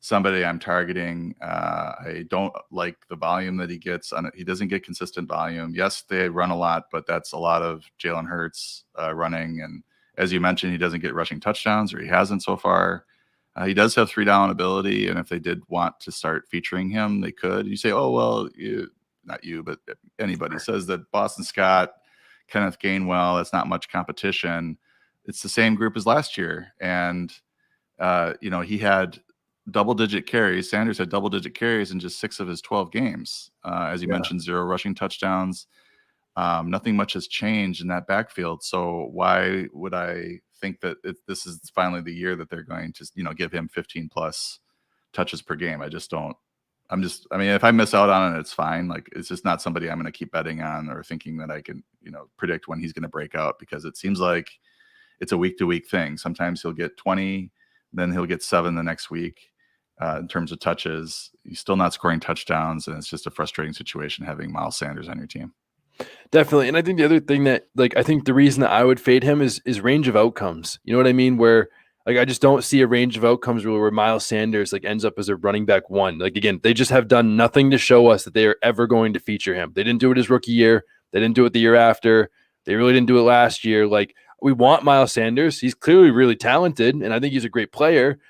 Speaker 2: somebody I'm targeting. I don't like the volume that he gets on it. He doesn't get consistent volume. Yes, they run a lot, but that's a lot of Jalen Hurts running. And as you mentioned, he doesn't get rushing touchdowns, or he hasn't so far. He does have 3 down ability, and if they did want to start featuring him, they could. You say, oh, well, not you, but anybody says that Boston Scott, Kenneth Gainwell, that's not much competition. It's the same group as last year. And, he had double-digit carries. Sanders had double-digit carries in just 6 of his 12 games. As you mentioned, 0 rushing touchdowns. Nothing much has changed in that backfield. So why would I think that this is finally the year that they're going to, give him 15 plus touches per game? I just don't. I mean, if I miss out on it, it's fine. Like, it's just not somebody I'm going to keep betting on or thinking that I can, predict when he's going to break out, because it seems like it's a week to week thing. Sometimes he'll get 20, then he'll get 7 the next week. In terms of touches, he's still not scoring touchdowns, and it's just a frustrating situation having Miles Sanders on your team.
Speaker 1: Definitely. And I think the other thing that, like, I think the reason that I would fade him is range of outcomes. You know what I mean? Where, like, I just don't see a range of outcomes where Miles Sanders like ends up as a running back 1. Like, again, they just have done nothing to show us that they are ever going to feature him. They didn't do it his rookie year. They didn't do it the year after. They really didn't do it last year. Like, we want Miles Sanders. He's clearly really talented, and I think he's a great player.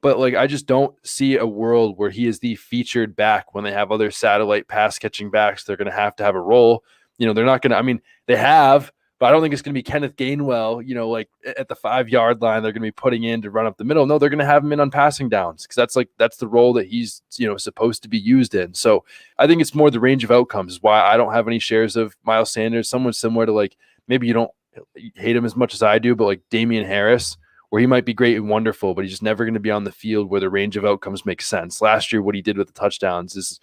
Speaker 1: But, like, I just don't see a world where he is the featured back when they have other satellite pass catching backs. They're going to have a role. They're not going to, I mean, they have, but I don't think it's going to be Kenneth Gainwell, like at the 5-yard line, they're going to be putting in to run up the middle. No, they're going to have him in on passing downs, because that's the role that he's, supposed to be used in. So I think it's more the range of outcomes is why I don't have any shares of Miles Sanders. Someone similar to, like, maybe you don't hate him as much as I do, but like Damian Harris, where he might be great and wonderful, but he's just never going to be on the field where the range of outcomes makes sense. Last year, what he did with the touchdowns is,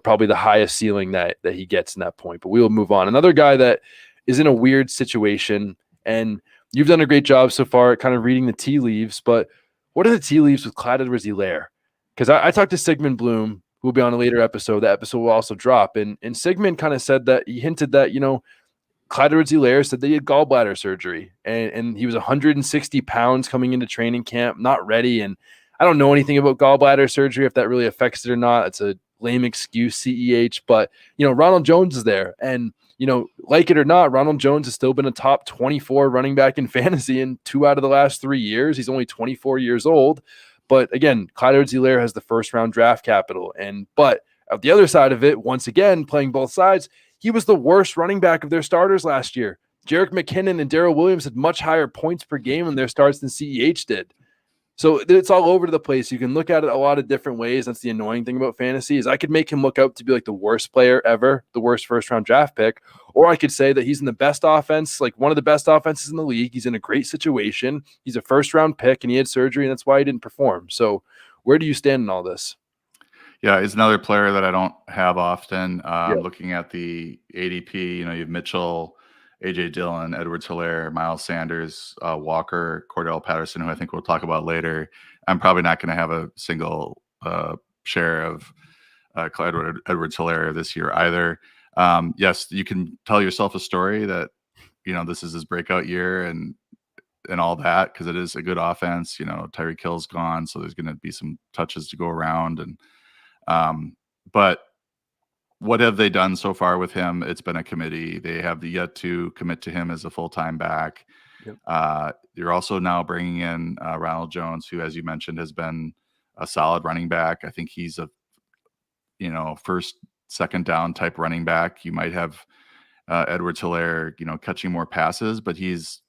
Speaker 1: probably the highest ceiling that he gets in that point. But we will move on. Another guy that is in a weird situation, and you've done a great job so far at kind of reading the tea leaves, but what are the tea leaves with Clyde Edwards-Helaire? Because I talked to Sigmund Bloom, who will be on a later episode. That episode will also drop. And Sigmund kind of said that, he hinted that, Clyde Edwards-Helaire said that he had gallbladder surgery, and he was 160 pounds coming into training camp, not ready. And I don't know anything about gallbladder surgery, if that really affects it or not. It's a lame excuse, CEH, but Ronald Jones is there, and like it or not, Ronald Jones has still been a top 24 running back in fantasy in 2 out of the last 3 years. He's only 24 years old, but again, Clyde Edwards-Helaire has the first round draft capital, but at the other side of it, once again playing both sides, he was the worst running back of their starters last year. Jerick McKinnon and Darrell Williams had much higher points per game in their starts than CEH did. So it's all over the place. You can look at it a lot of different ways. That's the annoying thing about fantasy, is I could make him look out to be like the worst player ever, the worst first-round draft pick, or I could say that he's in the best offense, like one of the best offenses in the league. He's in a great situation. He's a first-round pick, and he had surgery, and that's why he didn't perform. So where do you stand in all this?
Speaker 2: Yeah, he's another player that I don't have often.
Speaker 1: Yeah.
Speaker 2: Looking at the ADP, you have Mitchell, AJ Dillon, Edwards-Helaire, Miles Sanders, Walker, Cordell Patterson, who I think we'll talk about later. I'm probably not going to have a single share of Clyde Edwards-Helaire this year either. Yes, you can tell yourself a story that this is his breakout year and all that, because it is a good offense. Tyreek Hill's gone, so there's going to be some touches to go around, and but what have they done so far with him? It's been a committee. They have yet to commit to him as a full-time back.
Speaker 1: Yep.
Speaker 2: You're also now bringing in Ronald Jones, who, as you mentioned, has been a solid running back. I think he's a, first, second down type running back. You might have Edwards-Helaire, catching more passes, but his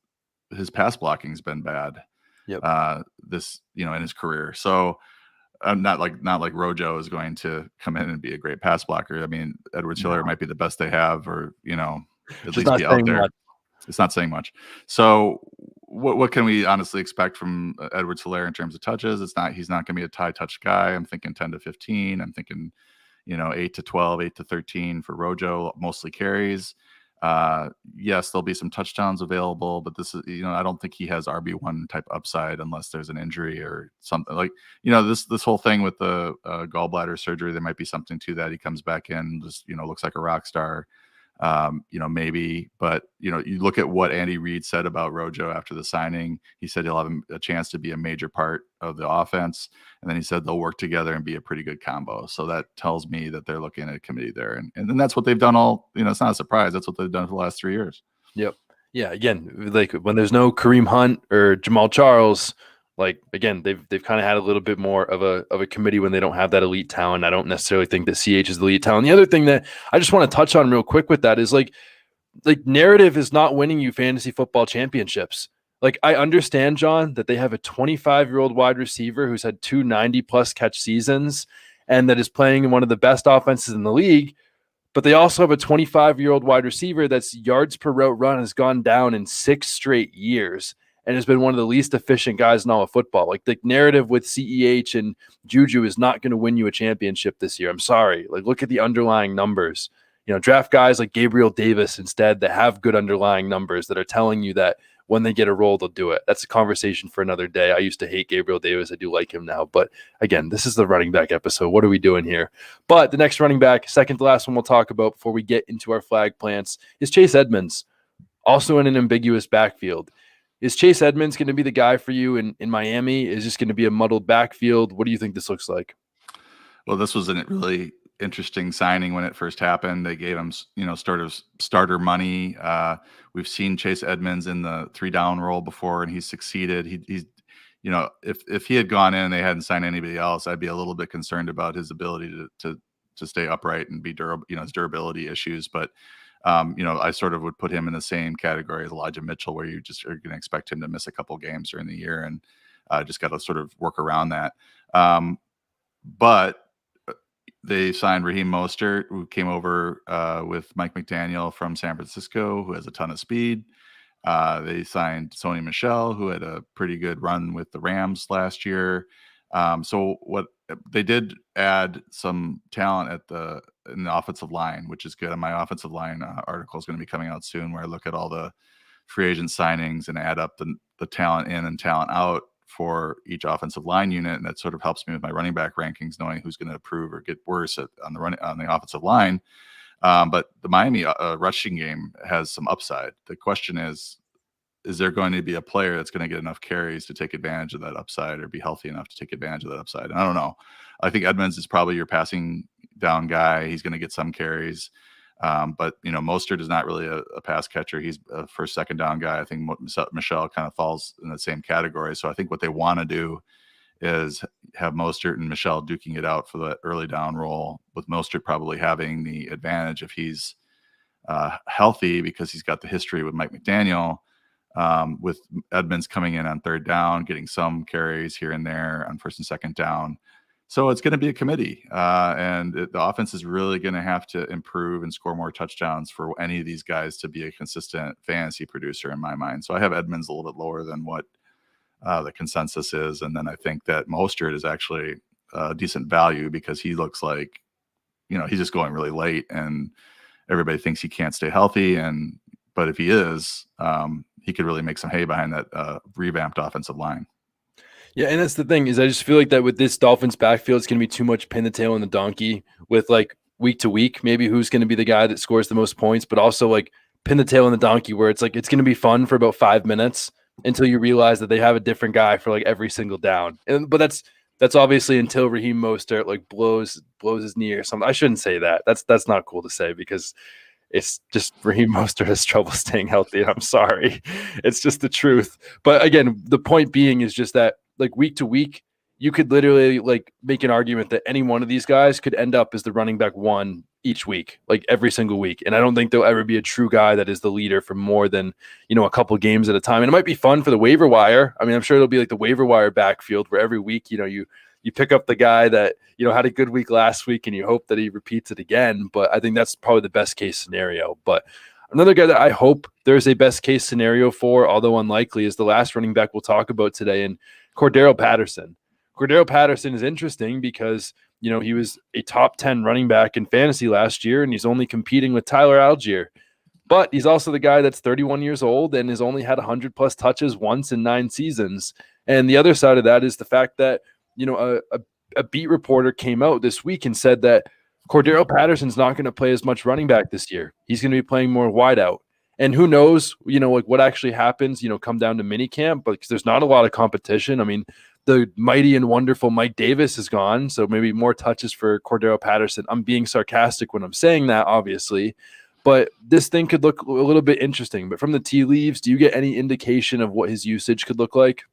Speaker 2: pass blocking has been bad.
Speaker 1: Yep.
Speaker 2: In his career. So not like Rojo is going to come in and be a great pass blocker. I mean, Edwards-Helaire might be the best they have, or at least be out there.
Speaker 1: Much.
Speaker 2: It's not saying much. So what can we honestly expect from Edwards-Helaire in terms of touches? He's not going to be a tie touch guy. I'm thinking 10 to 15. I'm thinking 8 to 12, 8 to 13 for Rojo, mostly carries. Yes, there'll be some touchdowns available, but this is, I don't think he has RB1 type upside unless there's an injury or something like, this whole thing with the gallbladder surgery. There might be something to that. He comes back in, just, looks like a rock star. Maybe, but you look at what Andy Reid said about Rojo after the signing. He said he'll have a chance to be a major part of the offense, and then he said they'll work together and be a pretty good combo. So that tells me that they're looking at a committee there, and then that's what they've done all. It's not a surprise. That's what they've done for the last 3 years.
Speaker 1: Yep. Yeah. Again, like when there's no Kareem Hunt or Jamal Charles, like again, they've kind of had a little bit more of a committee when they don't have that elite talent. I don't necessarily think that CH is the elite talent. The other thing that I just want to touch on real quick with that is like narrative is not winning you fantasy football championships. Like I understand, John, that they have a 25-year-old wide receiver who's had 290+ catch seasons and that is playing in one of the best offenses in the league. But they also have a 25-year-old wide receiver that's yards per route run has gone down in 6 straight years and has been one of the least efficient guys in all of football. Like the narrative with CEH and Juju is not going to win you a championship this year. I'm sorry. Like look at the underlying numbers. Draft guys like Gabriel Davis instead that have good underlying numbers that are telling you that when they get a role, they'll do it. That's a conversation for another day. I used to hate Gabriel Davis. I do like him now. But again, this is the running back episode. What are we doing here? But the next running back, second to last one we'll talk about before we get into our flag plants, is Chase Edmonds, also in an ambiguous backfield. Is Chase Edmonds going to be the guy for you in Miami? Is this going to be a muddled backfield? What do you think this looks like?
Speaker 2: Well, this was a really interesting signing when it first happened. They gave him, sort of starter money. We've seen Chase Edmonds in the 3-down role before, and he's succeeded. He's, if he had gone in and they hadn't signed anybody else, I'd be a little bit concerned about his ability to stay upright and be durable, his durability issues. But I sort of would put him in the same category as Elijah Mitchell, where you just are going to expect him to miss a couple games during the year, and just got to sort of work around that. But they signed Raheem Mostert, who came over with Mike McDaniel from San Francisco, who has a ton of speed. They signed Sony Michel, who had a pretty good run with the Rams last year. So what they did add some talent in the offensive line, which is good. And my offensive line article is going to be coming out soon, where I look at all the free agent signings and add up the talent in and talent out for each offensive line unit, and that sort of helps me with my running back rankings, knowing who's going to improve or get worse on the offensive line. But the Miami rushing game has some upside. The question is there going to be a player that's going to get enough carries to take advantage of that upside, or be healthy enough to take advantage of that upside? And I don't know. I think Edmonds is probably your passing down guy. He's going to get some carries. But Mostert is not really a pass catcher. He's a first, second down guy. I think Michelle kind of falls in the same category. So I think what they want to do is have Mostert and Michelle duking it out for the early down role, with Mostert probably having the advantage if he's healthy, because he's got the history with Mike McDaniel, with Edmonds coming in on third down, getting some carries here and there on first and second down. So it's going to be a committee, and the offense is really going to have to improve and score more touchdowns for any of these guys to be a consistent fantasy producer in my mind. So I have Edmonds a little bit lower than what the consensus is. And then I think that Mostert is actually a decent value, because he looks like, he's just going really late, and everybody thinks he can't stay healthy. But if he is, he could really make some hay behind that revamped offensive line.
Speaker 1: Yeah, and that's the thing, is I just feel like that with this Dolphins backfield, it's going to be too much pin the tail on the donkey with like week to week, maybe who's going to be the guy that scores the most points, but also like pin the tail on the donkey, where it's like it's going to be fun for about 5 minutes until you realize that they have a different guy for like every single down. But that's obviously until Raheem Mostert like blows his knee or something. I shouldn't say that. That's not cool to say, because it's just Raheem Mostert has trouble staying healthy. I'm sorry. It's just the truth. But again, the point being is just that like week to week, you could literally like make an argument that any one of these guys could end up as the running back one each week, like every single week. And I don't think there'll ever be a true guy that is the leader for more than, a couple games at a time. And it might be fun for the waiver wire. I mean, I'm sure it'll be like the waiver wire backfield, where every week, you pick up the guy that, had a good week last week and you hope that he repeats it again. But I think that's probably the best case scenario. But another guy that I hope there's a best case scenario for, although unlikely, is the last running back we'll talk about today, and Cordero Patterson. Cordero Patterson is interesting because, he was a top 10 running back in fantasy last year, and he's only competing with Tyler Algier. But he's also the guy that's 31 years old and has only had 100 plus touches once in 9 seasons. And the other side of that is the fact that, a beat reporter came out this week and said that Cordero Patterson's not going to play as much running back this year. He's going to be playing more wideout. And who knows, like what actually happens, come down to minicamp, but because there's not a lot of competition. I mean, the mighty and wonderful Mike Davis is gone, so maybe more touches for Cordero Patterson. I'm being sarcastic when I'm saying that, obviously, but this thing could look a little bit interesting. But from the tea leaves, do you get any indication of what his usage could look like?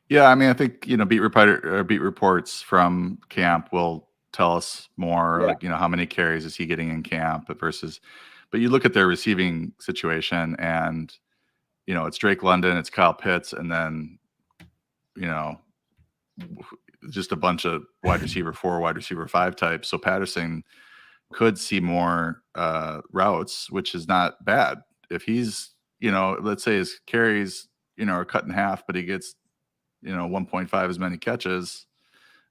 Speaker 2: Yeah, I mean, I think beat reports from camp will tell us more.
Speaker 1: Yeah.
Speaker 2: Like how many carries is he getting in camp but you look at their receiving situation, and it's Drake London, it's Kyle Pitts, and then just a bunch of wide receiver 4, wide receiver 5 types. So Patterson could see more routes, which is not bad. If he's, let's say his carries, are cut in half, but he gets, 1.5 as many catches,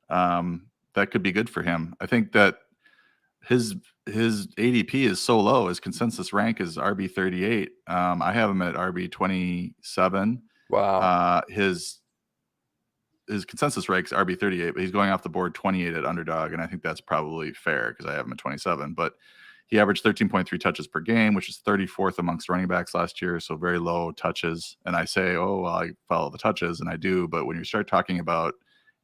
Speaker 2: that could be good for him. I think that his ADP is so low. His consensus rank is RB 38. I have him at RB 27.
Speaker 1: Wow.
Speaker 2: His consensus rank is RB 38, but he's going off the board 28 at underdog, and I think that's probably fair because I have him at 27. But he averaged 13.3 touches per game, which is 34th amongst running backs last year, so very low touches. And I say, oh, well, I follow the touches, and I do. But when you start talking about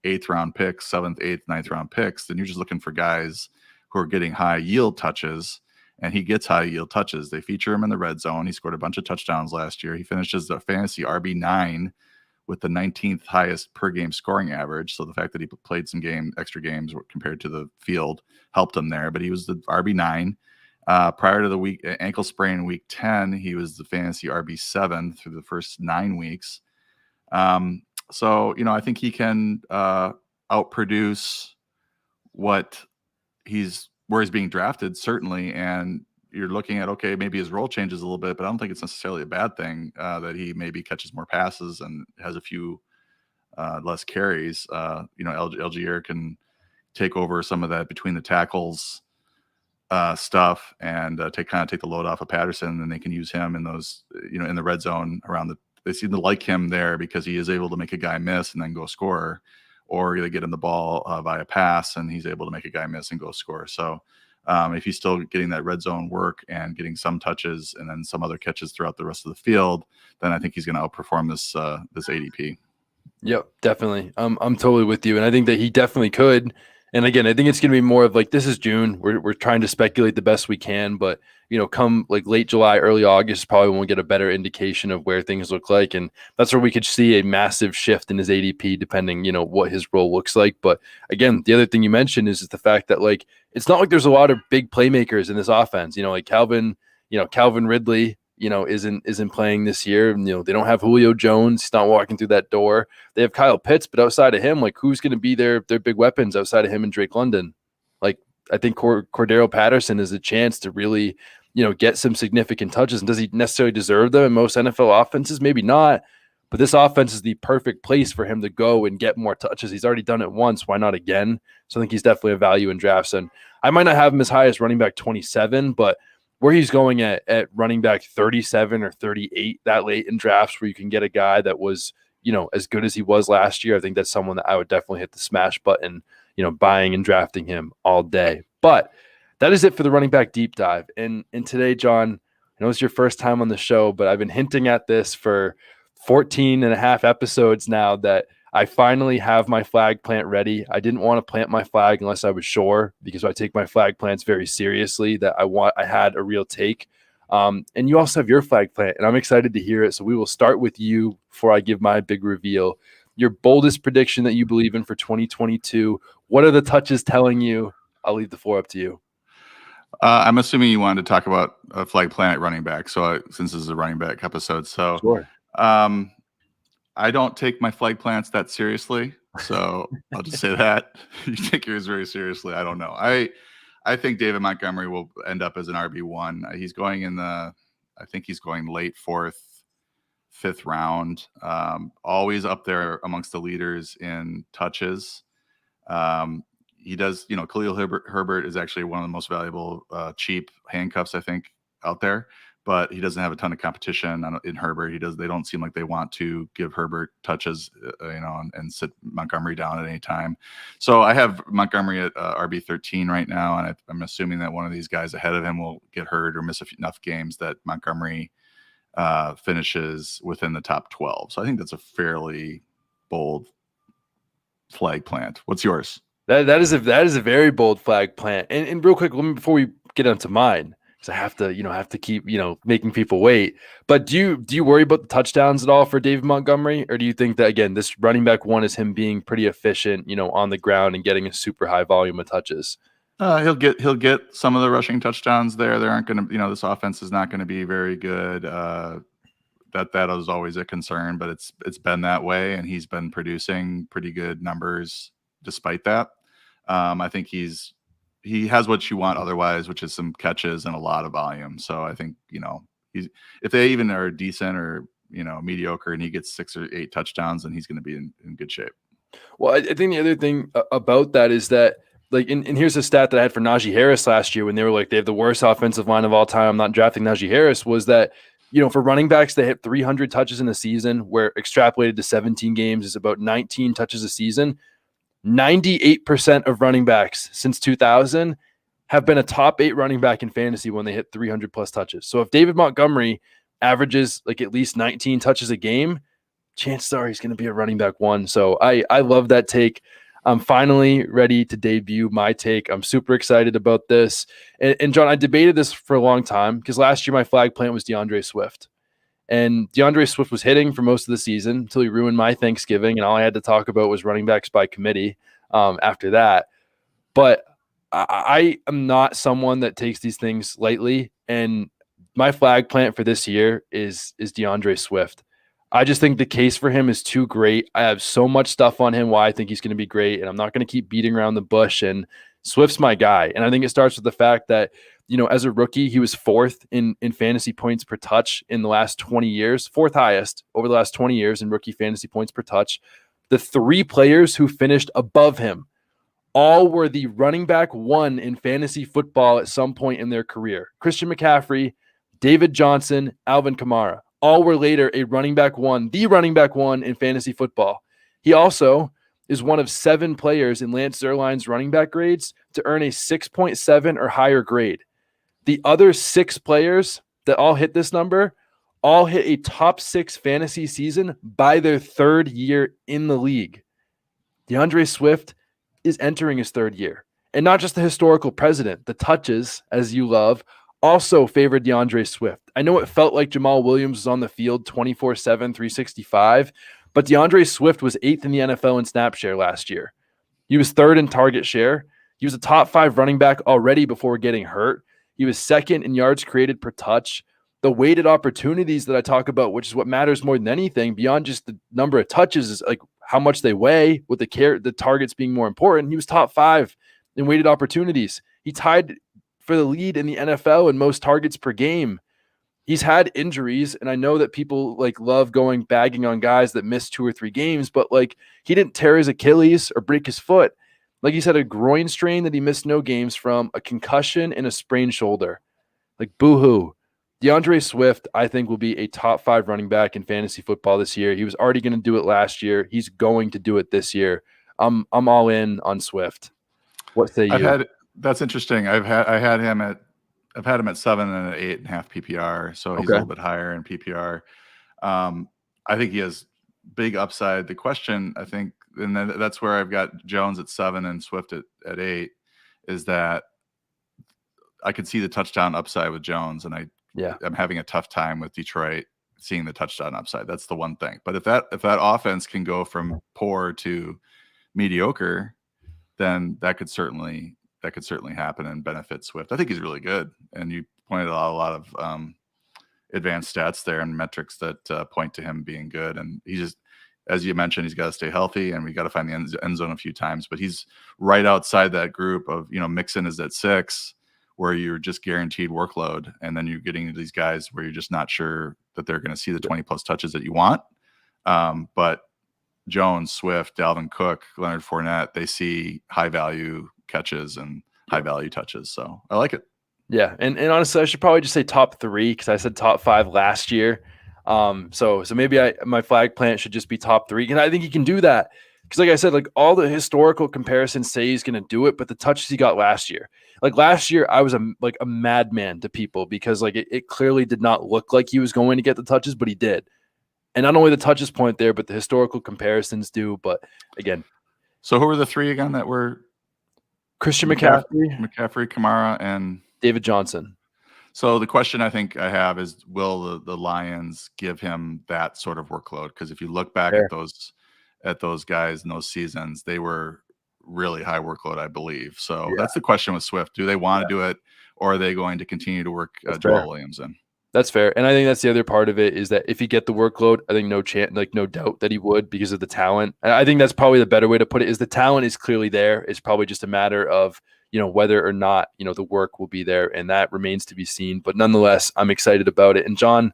Speaker 2: 8th round picks, 7th, 8th, 9th round picks, then you're just looking for guys who are getting high yield touches, and he gets high yield touches. They feature him in the red zone. He scored a bunch of touchdowns last year. He finishes the fantasy RB9 with the 19th highest per game scoring average. So the fact that he played some extra games compared to the field helped him there. But he was the RB9. Prior to the ankle sprain in week 10, he was the fantasy RB7 through the first 9 weeks. So, I think he can outproduce where he's being drafted, certainly. And you're looking at, okay, maybe his role changes a little bit, but I don't think it's necessarily a bad thing that he maybe catches more passes and has a few less carries. Algier can take over some of that between the tackles stuff and take the load off of Patterson, and they can use him in those, in the red zone they seem to like him there because he is able to make a guy miss and then go score, or they get him the ball via pass and he's able to make a guy miss and go score. So if he's still getting that red zone work and getting some touches and then some other catches throughout the rest of the field, then I think he's going to outperform this ADP.
Speaker 1: Yep, definitely. I'm totally with you, and I think that he definitely could. And again, I think it's going to be more of like, this is June. We're trying to speculate the best we can, but come like late July, early August, probably when we get a better indication of where things look like, and that's where we could see a massive shift in his ADP, depending what his role looks like. But again, the other thing you mentioned is the fact that like it's not like there's a lot of big playmakers in this offense. Like Calvin Ridley, isn't playing this year. They don't have Julio Jones. He's not walking through that door. They have Kyle Pitts, but outside of him, like who's going to be their big weapons outside of him and Drake London? Like I think Cordero Patterson is a chance to really, get some significant touches. And does he necessarily deserve them in most NFL offenses? Maybe not. But this offense is the perfect place for him to go and get more touches. He's already done it once. Why not again? So I think he's definitely a value in drafts. And I might not have him as high as running back 27, but where he's going at running back 37 or 38 that late in drafts, where you can get a guy that was, as good as he was last year, I think that's someone that I would definitely hit the smash button, buying and drafting him all day. But that is it for the running back deep dive. And today, John, I know it's your first time on the show, but I've been hinting at this for 14 and a half episodes now that I finally have my flag plant ready. I didn't want to plant my flag unless I was sure, because I take my flag plants very seriously, that I had a real take. And you also have your flag plant, and I'm excited to hear it. So we will start with you before I give my big reveal. Your boldest prediction that you believe in for 2022. What are the touches telling you? I'll leave the floor up to you.
Speaker 2: I'm assuming you wanted to talk about a flag plant at running back. So since this is a running back episode, so
Speaker 1: Sure.
Speaker 2: I don't take my flag plants that seriously, so I'll just say that. You take yours very seriously. I don't know. I think David Montgomery will end up as an RB1. He's going I think he's going late 4th, 5th round. Always up there amongst the leaders in touches. He does, Khalil Herbert is actually one of the most valuable cheap handcuffs, I think, out there. but he doesn't have a ton of competition in Herbert. They don't seem like they want to give Herbert touches, and sit Montgomery down at any time. So I have Montgomery at RB13 right now, and I'm assuming that one of these guys ahead of him will get hurt or miss enough games that Montgomery finishes within the top 12. So I think that's a fairly bold flag plant. What's yours?
Speaker 1: That is a very bold flag plant. And real quick, before we get onto mine, because I have to keep making people wait. But do you worry about the touchdowns at all for David Montgomery, or do you think that again this running back one is him being pretty efficient, on the ground and getting a super high volume of touches?
Speaker 2: He'll get some of the rushing touchdowns there. There aren't going to, this offense is not going to be very good. That is always a concern, but it's been that way, and he's been producing pretty good numbers despite that. I think he has what you want otherwise, which is some catches and a lot of volume. So I think, if they even are decent or, mediocre and he gets 6 or 8 touchdowns, then he's going to be in good shape.
Speaker 1: Well, I think the other thing about that is that, and here's a stat that I had for Najee Harris last year when they were like, they have the worst offensive line of all time, I'm not drafting Najee Harris, was that, for running backs that hit 300 touches in a season, where extrapolated to 17 games is about 19 touches a season, 98% of running backs since 2000 have been a top 8 running back in fantasy when they hit 300 plus touches. So if David Montgomery averages at least 19 touches a game, chances are he's going to be a running back one. So I love that take. I'm finally ready to debut my take. I'm super excited about this. And John, I debated this for a long time because last year my flag plant was DeAndre Swift. And DeAndre Swift was hitting for most of the season until he ruined my Thanksgiving, and all I had to talk about was running backs by committee after that. But I am not someone that takes these things lightly, and my flag plant for this year is DeAndre Swift. I just think the case for him is too great. I have so much stuff on him why I think he's going to be great, and I'm not going to keep beating around the bush. And Swift's my guy. And I think it starts with the fact that, as a rookie, he was 4th in fantasy points per touch in the last 20 years, 4th highest over the last 20 years in rookie fantasy points per touch. The 3 players who finished above him all were the running back one in fantasy football at some point in their career. Christian McCaffrey, David Johnson, Alvin Kamara, all were later the running back one in fantasy football. He also is one of 7 players in Lance Zierlein's running back grades to earn a 6.7 or higher grade. The other 6 players that all hit this number all hit a top 6 fantasy season by their 3rd year in the league. DeAndre Swift is entering his 3rd year. And not just the historical precedent, the touches, as you love, also favored DeAndre Swift. I know it felt like Jamal Williams was on the field 24/7, 365, but DeAndre Swift was 8th in the NFL in snap share last year. He was 3rd in target share. He was a top 5 running back already before getting hurt. He was 2nd in yards created per touch. The weighted opportunities that I talk about, which is what matters more than anything, beyond just the number of touches, is like how much they weigh, with the targets being more important. He was top 5 in weighted opportunities. He tied for the lead in the NFL in most targets per game. He's had injuries, and I know that people love bagging on guys that miss 2 or 3 games, but he didn't tear his Achilles or break his foot. He's had a groin strain that he missed no games from, a concussion, and a sprained shoulder. Boo-hoo. DeAndre Swift, I think, will be a top 5 running back in fantasy football this year. He was already going to do it last year. He's going to do it this year. I'm all in on Swift. What say you?
Speaker 2: That's interesting. I've had him at 7 and an 8.5 PPR, so he's a little bit higher in PPR. I think he has big upside. The question, I think, and that's where I've got Jones at 7 and Swift at 8, is that I could see the touchdown upside with Jones, and I'm having a tough time with Detroit seeing the touchdown upside. That's the one thing. But if that offense can go from poor to mediocre, then that could certainly happen and benefit Swift. I think he's really good, and you pointed out a lot of advanced stats there and metrics that point to him being good. And he just, as you mentioned, he's got to stay healthy, and we got to find the end zone a few times. But he's right outside that group of, Mixon is at 6, where you're just guaranteed workload, and then you're getting to these guys where you're just not sure that they're going to see the 20 plus touches that you want. But Jones, Swift, Dalvin Cook, Leonard Fournette, they see high value catches and high value touches. So I like it.
Speaker 1: Yeah, and honestly, I should probably just say top 3 because I said top 5 last year. So maybe my flag plant should just be top 3, and I think he can do that because, like I said, like all the historical comparisons say he's going to do it, but the touches he got last year, like last year, I was a madman to people because like it clearly did not look like he was going to get the touches, but he did, and not only the touches point there, but the historical comparisons do. But again,
Speaker 2: So who were the 3 again that were
Speaker 1: Christian McCaffrey,
Speaker 2: Kamara, and
Speaker 1: David Johnson.
Speaker 2: So the question I think I have is, will the Lions give him that sort of workload? Because if you look back
Speaker 1: Fair.
Speaker 2: at those guys in those seasons, they were really high workload, I believe. So
Speaker 1: Yeah.
Speaker 2: that's the question with Swift. Do they want to do it, or are they going to continue to work
Speaker 1: That's
Speaker 2: Joel
Speaker 1: fair.
Speaker 2: Williams in?
Speaker 1: That's fair. And I think that's the other part of it is that if he get the workload, I think no doubt that he would because of the talent. And I think that's probably the better way to put it is the talent is clearly there. It's probably just a matter of, whether or not, the work will be there. And that remains to be seen. But nonetheless, I'm excited about it. And John,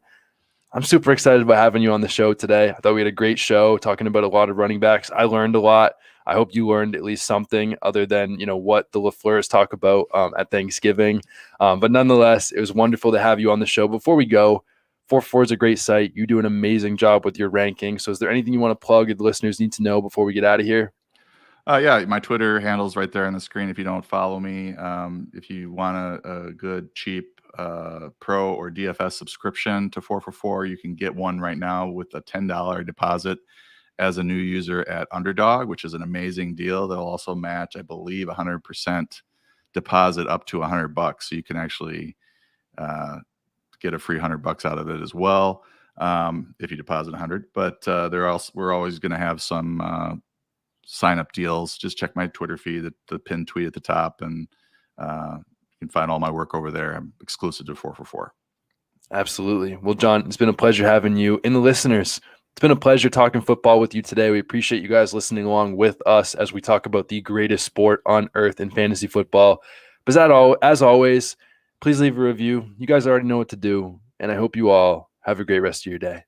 Speaker 1: I'm super excited about having you on the show today. I thought we had a great show talking about a lot of running backs. I learned a lot. I hope you learned at least something other than, what the LaFleurs talk about at Thanksgiving. But nonetheless, it was wonderful to have you on the show. Before we go, 4for4 is a great site. You do an amazing job with your ranking. So is there anything you want to plug that the listeners need to know before we get out of here?
Speaker 2: Yeah, my Twitter handle's right there on the screen if you don't follow me. If you want a good, cheap pro or DFS subscription to 4for4, you can get one right now with a $10 deposit as a new user at Underdog, which is an amazing deal. They'll also match, I believe, 100% deposit up to $100. So you can actually get a free $100 out of it as well if you deposit 100. But we're always going to have some sign up deals. Just check my Twitter feed, the pinned tweet at the top, and you can find all my work over there. I'm exclusive to 4for4.
Speaker 1: Absolutely. Well, John, it's been a pleasure having you. And the listeners, it's been a pleasure talking football with you today. We appreciate you guys listening along with us as we talk about the greatest sport on earth in fantasy football. But as always, please leave a review. You guys already know what to do. And I hope you all have a great rest of your day.